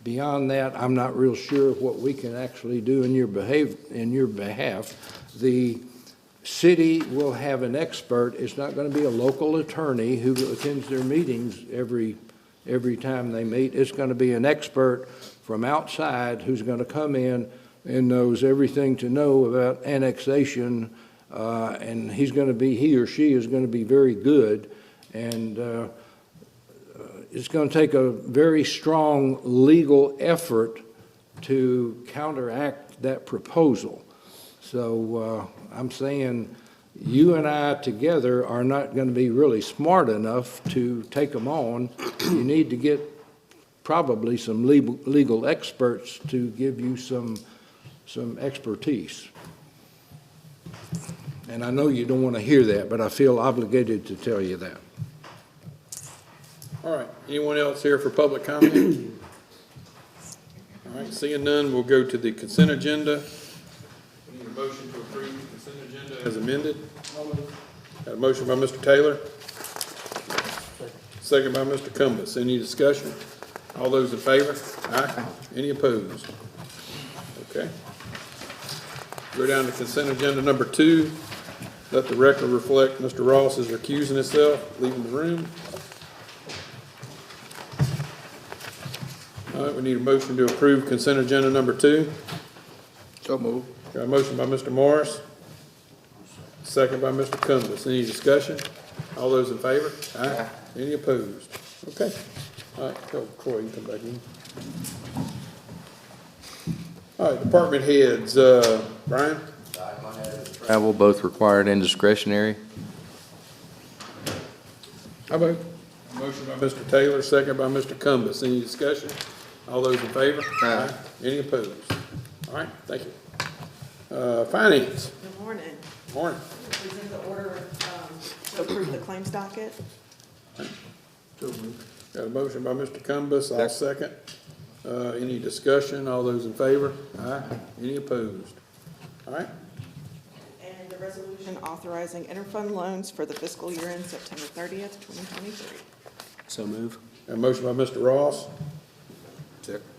Beyond that, I'm not real sure what we can actually do in your behalf. The city will have an expert. It's not going to be a local attorney who attends their meetings every time they meet. It's going to be an expert from outside who's going to come in and knows everything to know about annexation, and he or she is going to be very good, and it's going to take a very strong legal effort to counteract that proposal. So I'm saying you and I together are not going to be really smart enough to take them on. You need to get probably some legal experts to give you some expertise. And I know you don't want to hear that, but I feel obligated to tell you that. All right, anyone else here for public comment? All right, seeing none, we'll go to the consent agenda. We need a motion to approve the consent agenda as amended. Got a motion by Mr. Taylor. Second by Mr. Cumbus. Any discussion? All those in favor? Aye. Any opposed? Okay. Go down to consent agenda number 2. Let the record reflect Mr. Ross is recusing himself, leaving the room. All right, we need a motion to approve consent agenda number 2. So move. Got a motion by Mr. Morris. Second by Mr. Cumbus. Any discussion? All those in favor? Aye. Any opposed? Okay. All right, tell Troy you can come back in. All right, department heads, Brian? Travel, both required and discretionary. How about? Motion by Mr. Taylor, second by Mr. Cumbus. Any discussion? All those in favor? Aye. Any opposed? All right, thank you. Finance? Good morning. Morning. Present the order to approve the claims docket. Got a motion by Mr. Cumbus, I'll second. Any discussion? All those in favor? Aye. Any opposed? All right. And the resolution authorizing interfund loans for the fiscal year end September 30th, 2023. So move. Got a motion by Mr. Ross.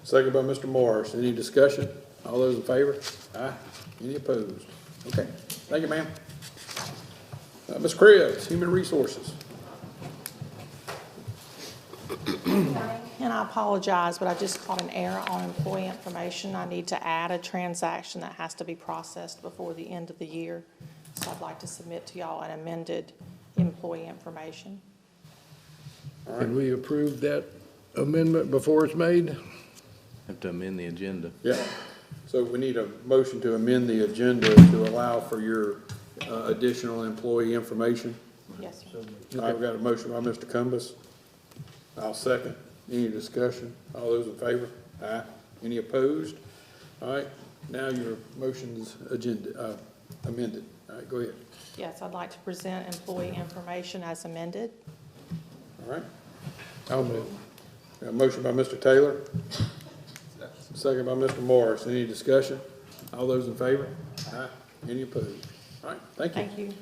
Second by Mr. Morris. Any discussion? All those in favor? Aye. Any opposed? Okay. Thank you, ma'am. Ms. Krebs, Human Resources. And I apologize, but I just caught an error on employee information. I need to add a transaction that has to be processed before the end of the year. So I'd like to submit to y'all an amended employee information. Can we approve that amendment before it's made? Have to amend the agenda. Yeah. So we need a motion to amend the agenda to allow for your additional employee information. Yes, sir. I've got a motion by Mr. Cumbus. I'll second. Any discussion? All those in favor? Aye. Any opposed? All right, now your motion's agenda, amended. All right, go ahead. Yes, I'd like to present employee information as amended. All right. I'll move. Got a motion by Mr. Taylor. Second by Mr. Morris. Any discussion? All those in favor? Aye. Any opposed? All right, thank you. Thank you.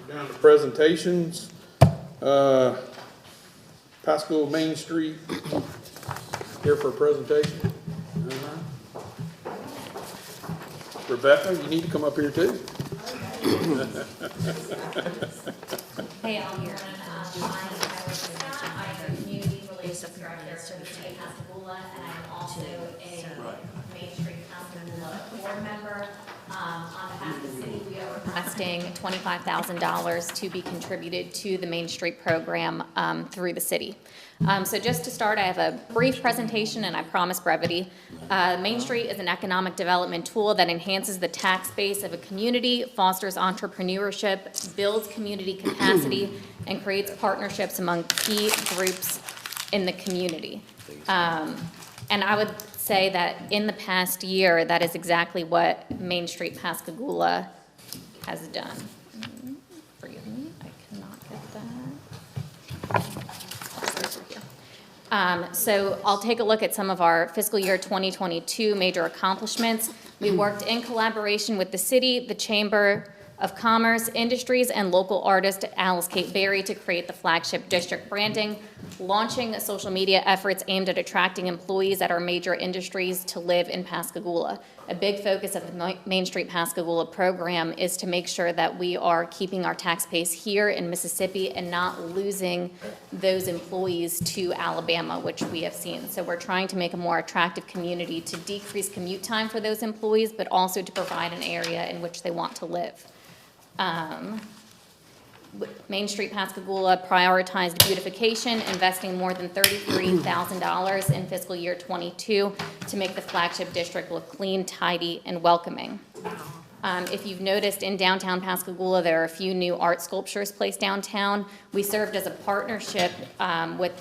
Down to presentations. Pasco Main Street, here for a presentation. Rebecca, you need to come up here too. Hey, I'm here. I'm a community relations director for the city of Pascagoula, and I'm also a Main Street Pascagoula board member. On behalf of the city, we are requesting $25,000 to be contributed to the Main Street program through the city. So just to start, I have a brief presentation, and I promise brevity. Main Street is an economic development tool that enhances the tax base of a community, fosters entrepreneurship, builds community capacity, and creates partnerships among key groups in the community. And I would say that in the past year, that is exactly what Main Street Pascagoula has done. Forgive me, I cannot get that. Over here. So I'll take a look at some of our fiscal year 2022 major accomplishments. We worked in collaboration with the city, the Chamber of Commerce, Industries, and local artist Alice Kate Berry to create the flagship district branding, launching social media efforts aimed at attracting employees at our major industries to live in Pascagoula. A big focus of the Main Street Pascagoula program is to make sure that we are keeping our tax base here in Mississippi and not losing those employees to Alabama, which we have seen. So we're trying to make a more attractive community to decrease commute time for those employees, but also to provide an area in which they want to live. Main Street Pascagoula prioritized beautification, investing more than $33,000 in fiscal year '22 to make the flagship district look clean, tidy, and welcoming. If you've noticed, in downtown Pascagoula, there are a few new art sculptures placed downtown. We served as a partnership with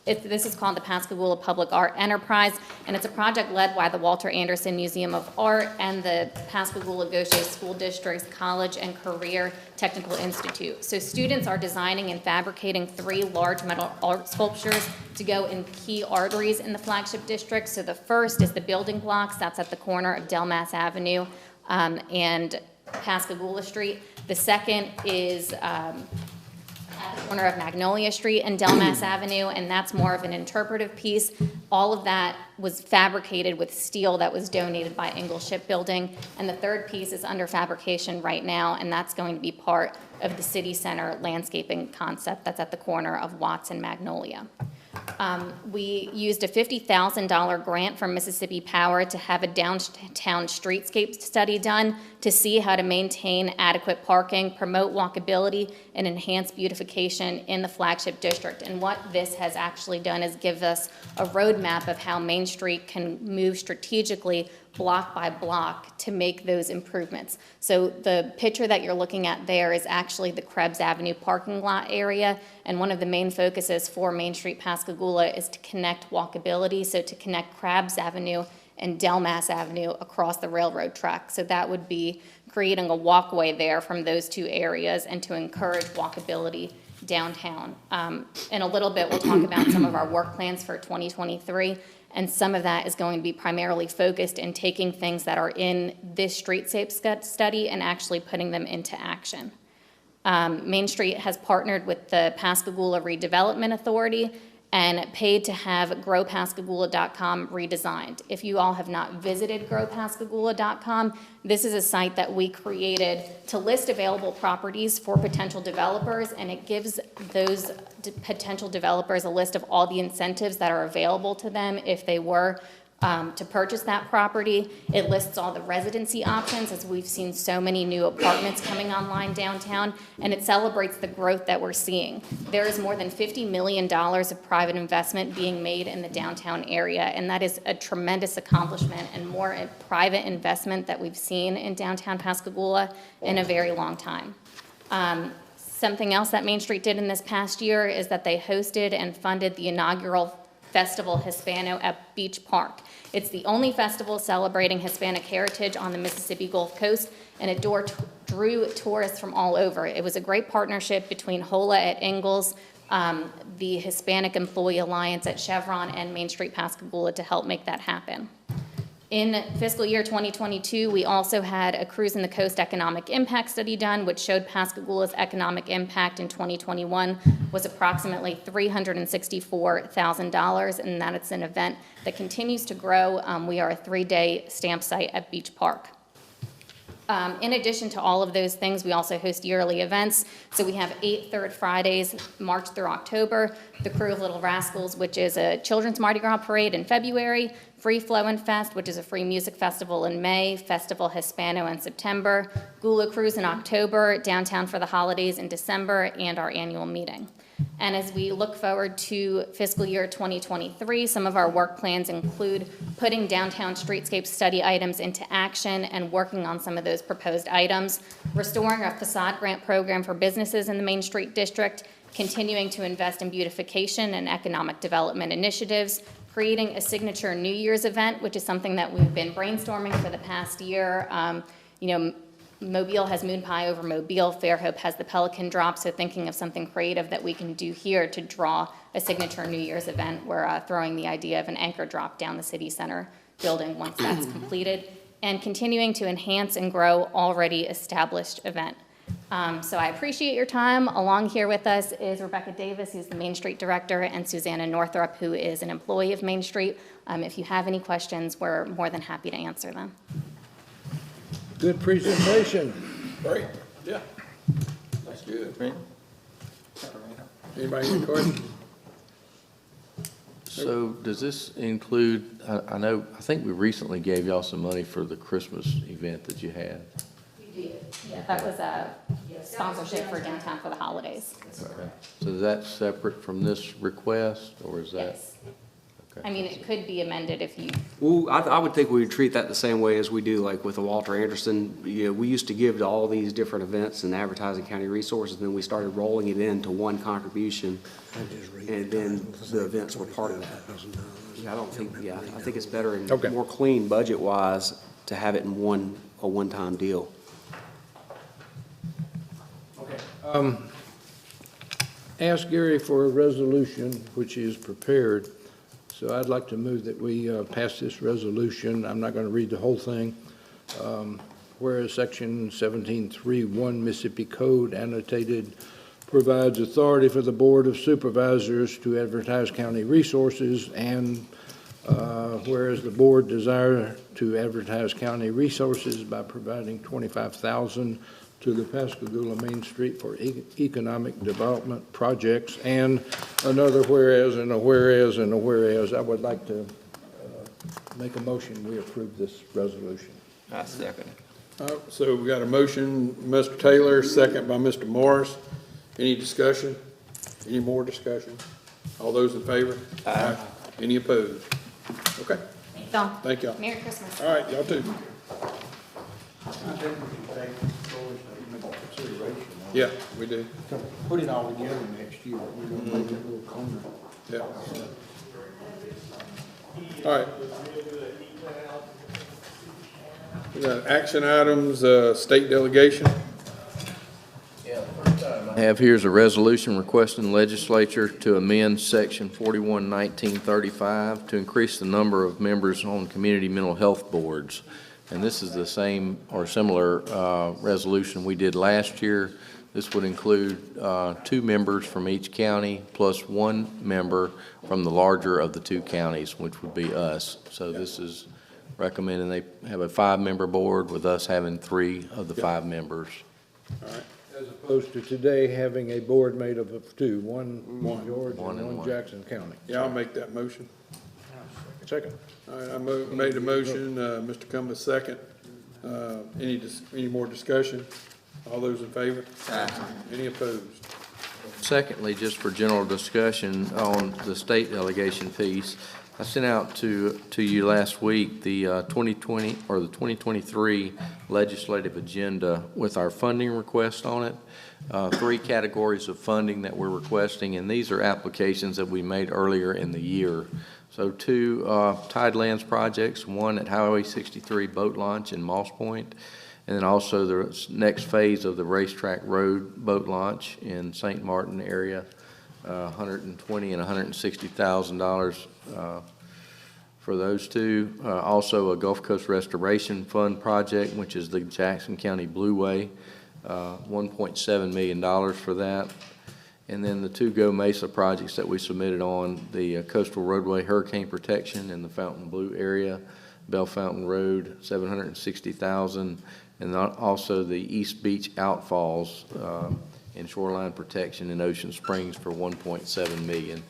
this is called the Pascagoula Public Art Enterprise, and it's a project led by the Walter Anderson Museum of Art and the Pascagoula Gaucher School District's College and Career Technical Institute. So students are designing and fabricating 3 large metal art sculptures to go in key arteries in the flagship district. So the first is the building blocks. That's at the corner of Delmas Avenue and Pascagoula Street. The second is at the corner of Magnolia Street and Delmas Avenue, and that's more of an interpretive piece. All of that was fabricated with steel that was donated by Ingalls Shipbuilding. And the third piece is under fabrication right now, and that's going to be part of the city center landscaping concept that's at the corner of Watts and Magnolia. We used a $50,000 grant from Mississippi Power to have a downtown streetscape study done to see how to maintain adequate parking, promote walkability, and enhance beautification in the flagship district. And what this has actually done is give us a roadmap of how Main Street can move strategically block by block to make those improvements. So the picture that you're looking at there is actually the Krebs Avenue parking lot area, and one of the main focuses for Main Street Pascagoula is to connect walkability, so to connect Krebs Avenue and Delmas Avenue across the railroad track. So that would be creating a walkway there from those 2 areas and to encourage walkability downtown. In a little bit, we'll talk about some of our work plans for 2023. And some of that is going to be primarily focused in taking things that are in this streetscape study and actually putting them into action. Main Street has partnered with the Pascagoula Redevelopment Authority and paid to have growpascagoula.com redesigned. If you all have not visited growpascagoula.com, this is a site that we created to list available properties for potential developers, and it gives those potential developers a list of all the incentives that are available to them if they were to purchase that property. It lists all the residency options, as we've seen so many new apartments coming online downtown, and it celebrates the growth that we're seeing. There is more than $50 million of private investment being made in the downtown area, and that is a tremendous accomplishment and more private investment that we've seen in downtown Pascagoula in a very long time. Something else that Main Street did in this past year is that they hosted and funded the inaugural Festival Hispano at Beach Park. It's the only festival celebrating Hispanic heritage on the Mississippi Gulf Coast, and it drew tourists from all over. It was a great partnership between HOLA at Ingalls, the Hispanic Employee Alliance at Chevron, and Main Street Pascagoula to help make that happen. In fiscal year 2022, we also had a Cruise in the Coast economic impact study done, which showed Pascagoula's economic impact in 2021 was approximately $364,000, and that it's an event that continues to grow. We are a 3-day stamp site at Beach Park. In addition to all of those things, we also host yearly events. So we have 8 Third Fridays, March through October, the Crew of Little Rascals, which is a children's Mardi Gras parade in February, Free Flowin' Fest, which is a free music festival in May, Festival Hispano in September, Gula Cruise in October, Downtown for the Holidays in December, and our annual meeting. And as we look forward to fiscal year 2023, some of our work plans include putting downtown streetscape study items into action and working on some of those proposed items, restoring our facade grant program for businesses in the Main Street District, continuing to invest in beautification and economic development initiatives, creating a signature New Year's event, which is something that we've been brainstorming for the past year. Mobile has Moon Pie over Mobile, Fairhope has the Pelican Drop, so thinking of something creative that we can do here to draw a signature New Year's event. We're throwing the idea of an anchor drop down the city center building once that's completed, and continuing to enhance and grow already established event. So I appreciate your time. Along here with us is Rebecca Davis, who's the Main Street Director, and Susanna Northrup, who is an employee of Main Street. If you have any questions, we're more than happy to answer them. Good presentation. Great, yeah. That's good. Anybody have any questions? So does this include, I think we recently gave y'all some money for the Christmas event that you had. We did. That was a sponsorship for downtown for the holidays. Okay. So is that separate from this request, or is that? Yes. Okay. I mean, it could be amended if you, Well, I would think we would treat that the same way as we do like with the Walter Anderson. You know, we used to give to all these different events and advertising county resources, and then we started rolling it into one contribution, and then the events were part of that. Yeah, I think it's better and Okay. more clean budget-wise to have it in a one-time deal. Ask Gary for a resolution which is prepared. So I'd like to move that we pass this resolution. I'm not going to read the whole thing. Whereas Section 17.3.1 Mississippi Code annotated provides authority for the Board of Supervisors to advertise county resources, and whereas the board desire to advertise county resources by providing $25,000 to the Pascagoula Main Street for economic development projects, and another whereas and a whereas and a whereas, I would like to make a motion, we approve this resolution. I second it. So we got a motion, Mr. Taylor, second by Mr. Morris. Any discussion? Any more discussion? All those in favor? Aye. Any opposed? Okay, thanks all. thank y'all. Merry Christmas. All right, y'all too. I think we should take into consideration. Yeah, we do. Put it all together next year. We're gonna make it a little corner. Yeah. All right. We got action items, state delegation. I have here's a resolution requesting the legislature to amend section 41-1935 to increase the number of members on community mental health boards. And this is the same or similar resolution we did last year. This would include 2 members from each county plus 1 member from the larger of the 2 counties, which would be us. So this is recommending they have a 5-member board with us having 3 of the 5 members. All right. As opposed to today having a board made up of 2, one George One and and one one. Jackson County. Yeah, I'll make that motion. Second. All right, I made a motion, Mr. Cummings second. Any more discussion? All those in favor? Aye. Any opposed? Secondly, just for general discussion on the state delegation piece, I sent out to you last week the 2020 or the 2023 legislative agenda with our funding request on it. 3 categories of funding that we're requesting, and these are applications that we made earlier in the year. So 2 Tidelands projects, 1 at Highway 63 boat launch in Moss Point, and then also the next phase of the Racetrack Road boat launch in St. Martin area, $120,000 and $160,000 for those 2. Also a Gulf Coast Restoration Fund project, which is the Jackson County Blueway, $1.7 million for that. And then the 2 Go Mesa projects that we submitted on, the Coastal Roadway Hurricane Protection in the Fountain Blue area, Bell Fountain Road, $760,000, and also the East Beach Outfalls and Shoreline Protection in Ocean Springs for $1.7 million.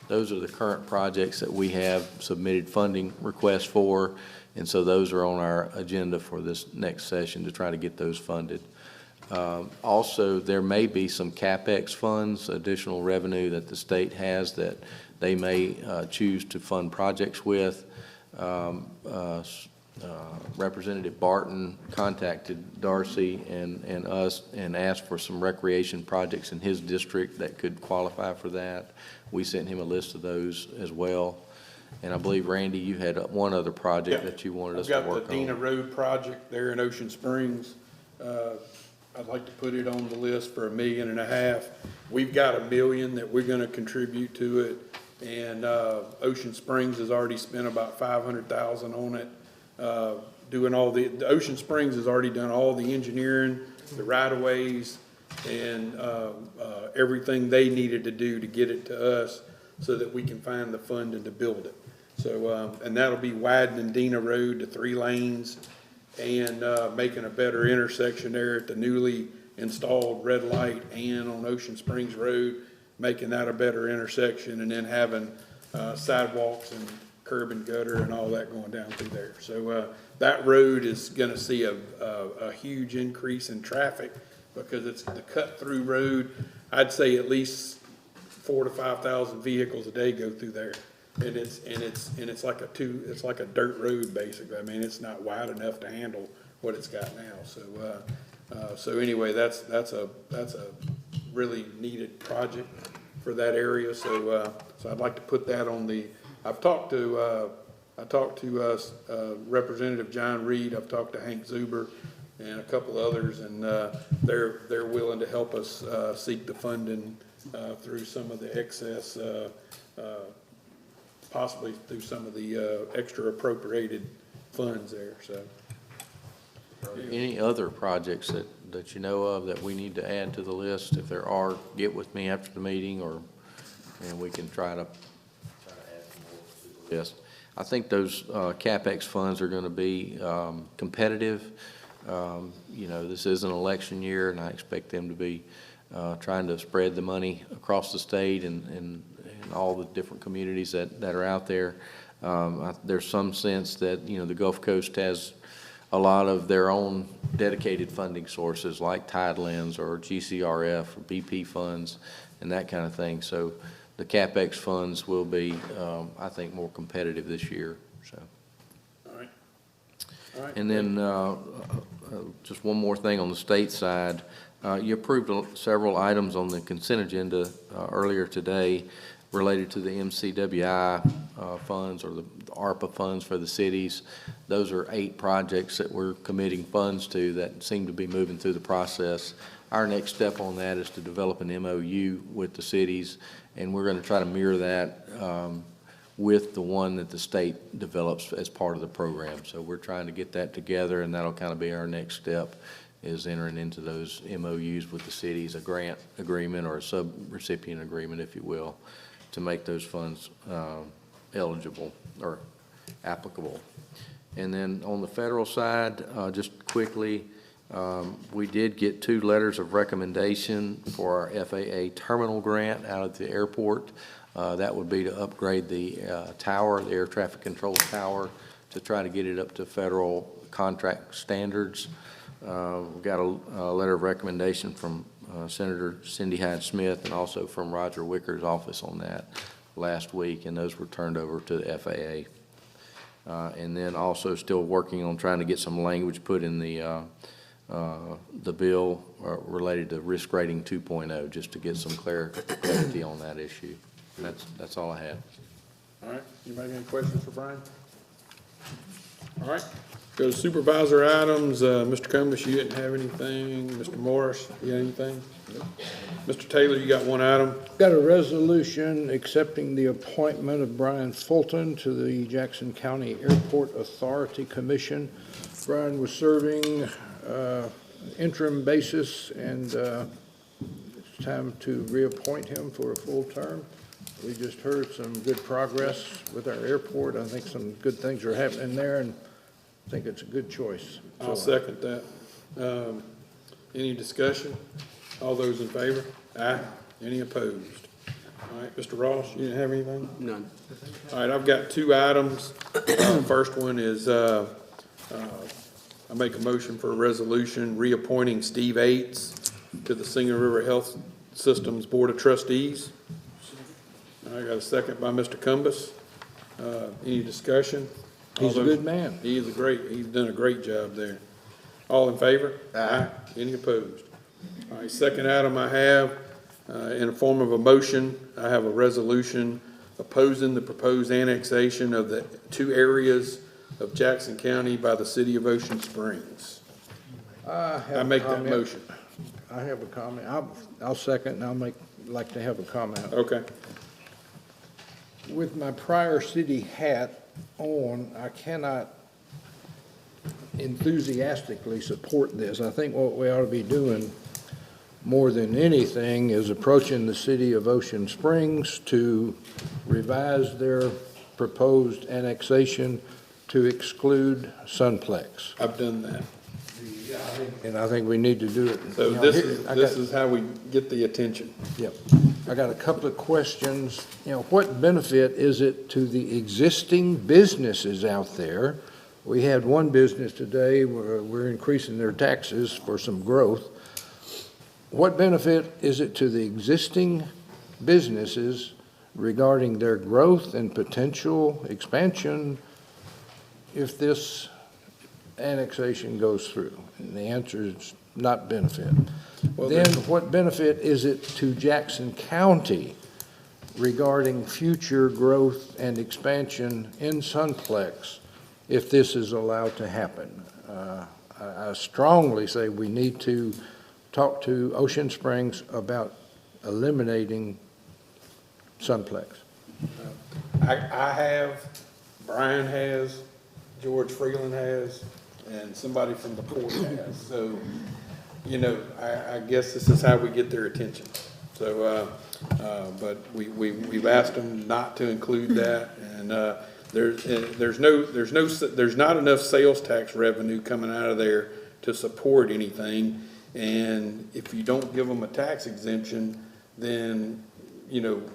Those are the current projects that we have submitted funding requests for, and so those are on our agenda for this next session to try to get those funded. Also, there may be some CapEx funds, additional revenue that the state has that they may choose to fund projects with. Representative Barton contacted Darcy and us and asked for some recreation projects in his district that could qualify for that. We sent him a list of those as well. And I believe, Randy, you had one other project that you wanted us to work on. I've got the Dina Road project there in Ocean Springs. I'd like to put it on the list for $1.5 million. We've got $1 million that we're gonna contribute to it. And Ocean Springs has already spent about $500,000 on it. Doing all the Ocean Springs has already done all the engineering, the right-of-ways, and everything they needed to do to get it to us so that we can find the funding to build it. So, and that'll be widening Dina Road to 3 lanes and making a better intersection there at the newly installed red light and on Ocean Springs Road, making that a better intersection, and then having sidewalks and curb and gutter and all that going down through there. So, that road is gonna see a huge increase in traffic because it's the cut-through road. I'd say at least 4,000 to 5,000 vehicles a day go through there. And it's like a dirt road, basically. I mean, it's not wide enough to handle what it's got now. So anyway, that's a really needed project for that area. So I'd like to put that on the, I talked to Representative John Reed, I've talked to Hank Zuber and a couple others, and they're willing to help us seek the funding through some of the excess, possibly through some of the extra appropriated funds there, so. Any other projects that you know of that we need to add to the list? If there are, get with me after the meeting, and we can try to add some more to the list. I think those CapEx funds are going to be competitive. You know, this is an election year, and I expect them to be trying to spread the money across the state and all the different communities that are out there. There's some sense that, you know, the Gulf Coast has a lot of their own dedicated funding sources like Tidelands or GCRF or BP funds and that kind of thing. So the CapEx funds will be, I think, more competitive this year. So. All right. And then just one more thing on the state side. You approved several items on the consent agenda earlier today related to the MCWI funds or the ARPA funds for the cities. Those are 8 projects that we're committing funds to that seem to be moving through the process. Our next step on that is to develop an MOU with the cities, and we're going to try to mirror that with the one that the state develops as part of the program. So we're trying to get that together, and that'll kind of be our next step, is entering into those MOUs with the cities, a grant agreement or a sub-recipient agreement, if you will, to make those funds eligible or applicable. And then on the federal side, just quickly, we did get 2 letters of recommendation for our FAA terminal grant out at the airport. That would be to upgrade the tower, the air traffic control tower, to try to get it up to federal contract standards. We got a letter of recommendation from Senator Cindy Hyde-Smith and also from Roger Wicker's office on that last week, and those were turned over to the FAA. And then also still working on trying to get some language put in the bill related to risk rating 2.0, just to get some clarity on that issue. That's all I had. All right, anybody got any questions for Brian? All right, go to supervisor items. Mr. Cumbus, you didn't have anything. Mr. Morris, you got anything? No. Mr. Taylor, you got one item? Got a resolution accepting the appointment of Brian Fulton to the Jackson County Airport Authority Commission. Brian was serving interim basis, and it's time to reappoint him for a full term. We just heard some good progress with our airport. I think some good things are happening there, and I think it's a good choice. I'll second that. Any discussion? All those in favor? Aye. Any opposed? All right, Mr. Ross, you didn't have anything? None. All right, I've got 2 items. First one is I make a motion for a resolution reappointing Steve Aites to the Singing River Health Systems Board of Trustees. I got a second by Mr. Cumbus. Any discussion? He's a good man. He's done a great job there. All in favor? Aye. Any opposed? All right, second item I have, in the form of a motion, I have a resolution opposing the proposed annexation of the 2 areas of Jackson County by the city of Ocean Springs. I make that motion. I have a comment. I'll second, and I'll like to have a comment. Okay. With my prior city hat on, I cannot enthusiastically support this. I think what we ought to be doing more than anything is approaching the city of Ocean Springs to revise their proposed annexation to exclude Sunplex. I've done that. And I think we need to do it. So this is how we get the attention. Yep. I got a couple of questions. What benefit is it to the existing businesses out there? We had one business today where we're increasing their taxes for some growth. What benefit is it to the existing businesses regarding their growth and potential expansion if this annexation goes through? And the answer is not benefit. Then what benefit is it to Jackson County regarding future growth and expansion in Sunplex if this is allowed to happen? I strongly say we need to talk to Ocean Springs about eliminating Sunplex. I have, Brian has, George Freeland has, and somebody from the port has. So, I guess this is how we get their attention. So, but we've asked them not to include that, and there's not enough sales tax revenue coming out of there to support anything. And if you don't give them a tax exemption, then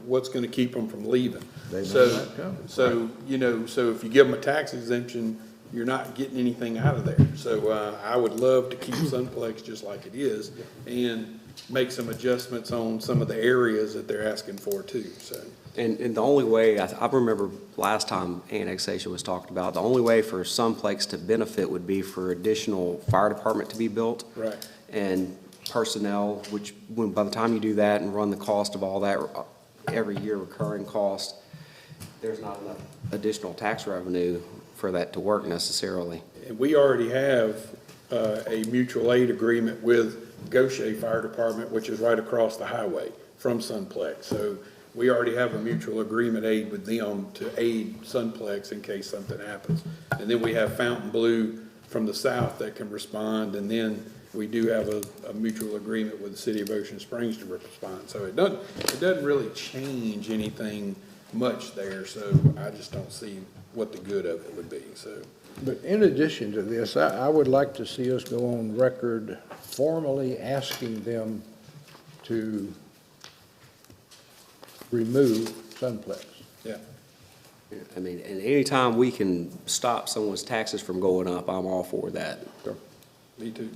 what's going to keep them from leaving? So if you give them a tax exemption, you're not getting anything out of there. So I would love to keep Sunplex just like it is and make some adjustments on some of the areas that they're asking for too, so. And the only way, I remember last time annexation was talked about, the only way for Sunplex to benefit would be for additional fire department to be built. Right. And personnel, which by the time you do that and run the cost of all that every year recurring cost, there's not enough additional tax revenue for that to work necessarily. And we already have a mutual aid agreement with Goshen Fire Department, which is right across the highway from Sunplex. So we already have a mutual agreement aid with them to aid Sunplex in case something happens. And then we have Fountain Blue from the south that can respond, and then we do have a mutual agreement with the city of Ocean Springs to respond. So it doesn't really change anything much there, so I just don't see what the good of it would be, so. But in addition to this, I would like to see us go on record formally asking them to remove Sunplex. Yeah. I mean, and anytime we can stop someone's taxes from going up, I'm all for that. Sure. Me too.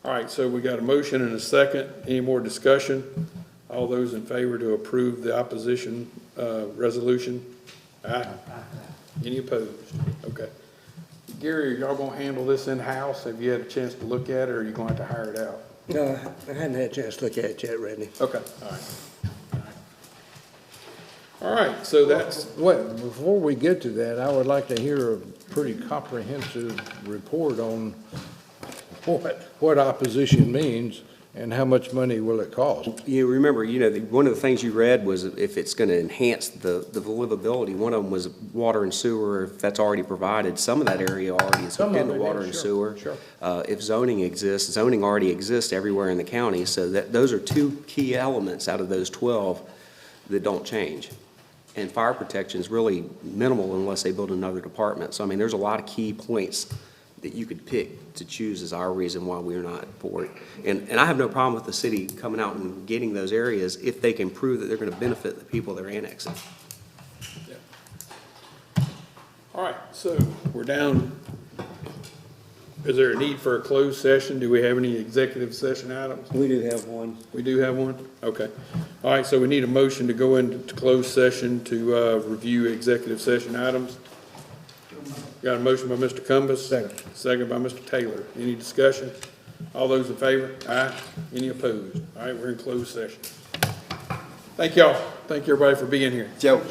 All right, so we got a motion and a second. Any more discussion? All those in favor to approve the opposition resolution? Aye. Any opposed? Okay. Gary, are y'all gonna handle this in-house? Have you had a chance to look at it, or are you going to hire it out? No, I hadn't had a chance to look at it yet, Randy. Okay, all right. All right, so that's. Wait, before we get to that, I would like to hear a pretty comprehensive report on what opposition means and how much money will it cost. You remember, one of the things you read was if it's going to enhance the livability. One of them was water and sewer, if that's already provided. Some of that area already is hooked into water and sewer. Sure. If zoning exists, zoning already exists everywhere in the county, so those are two key elements out of those 12 that don't change. And fire protection is really minimal unless they build another department. So, I mean, there's a lot of key points that you could pick to choose as our reason why we're not for it. And I have no problem with the city coming out and getting those areas if they can prove that they're going to benefit the people they're annexing. Yeah. All right, so we're down. Is there a need for a closed session? Do we have any executive session items? We do have one. We do have one? Okay. All right, so we need a motion to go into closed session to review executive session items. Got a motion by Mr. Cumbus. Second by Mr. Taylor. Any discussion? All those in favor? Aye. Any opposed? All right, we're in closed session. Thank y'all. Thank you, everybody, for being here. Joe.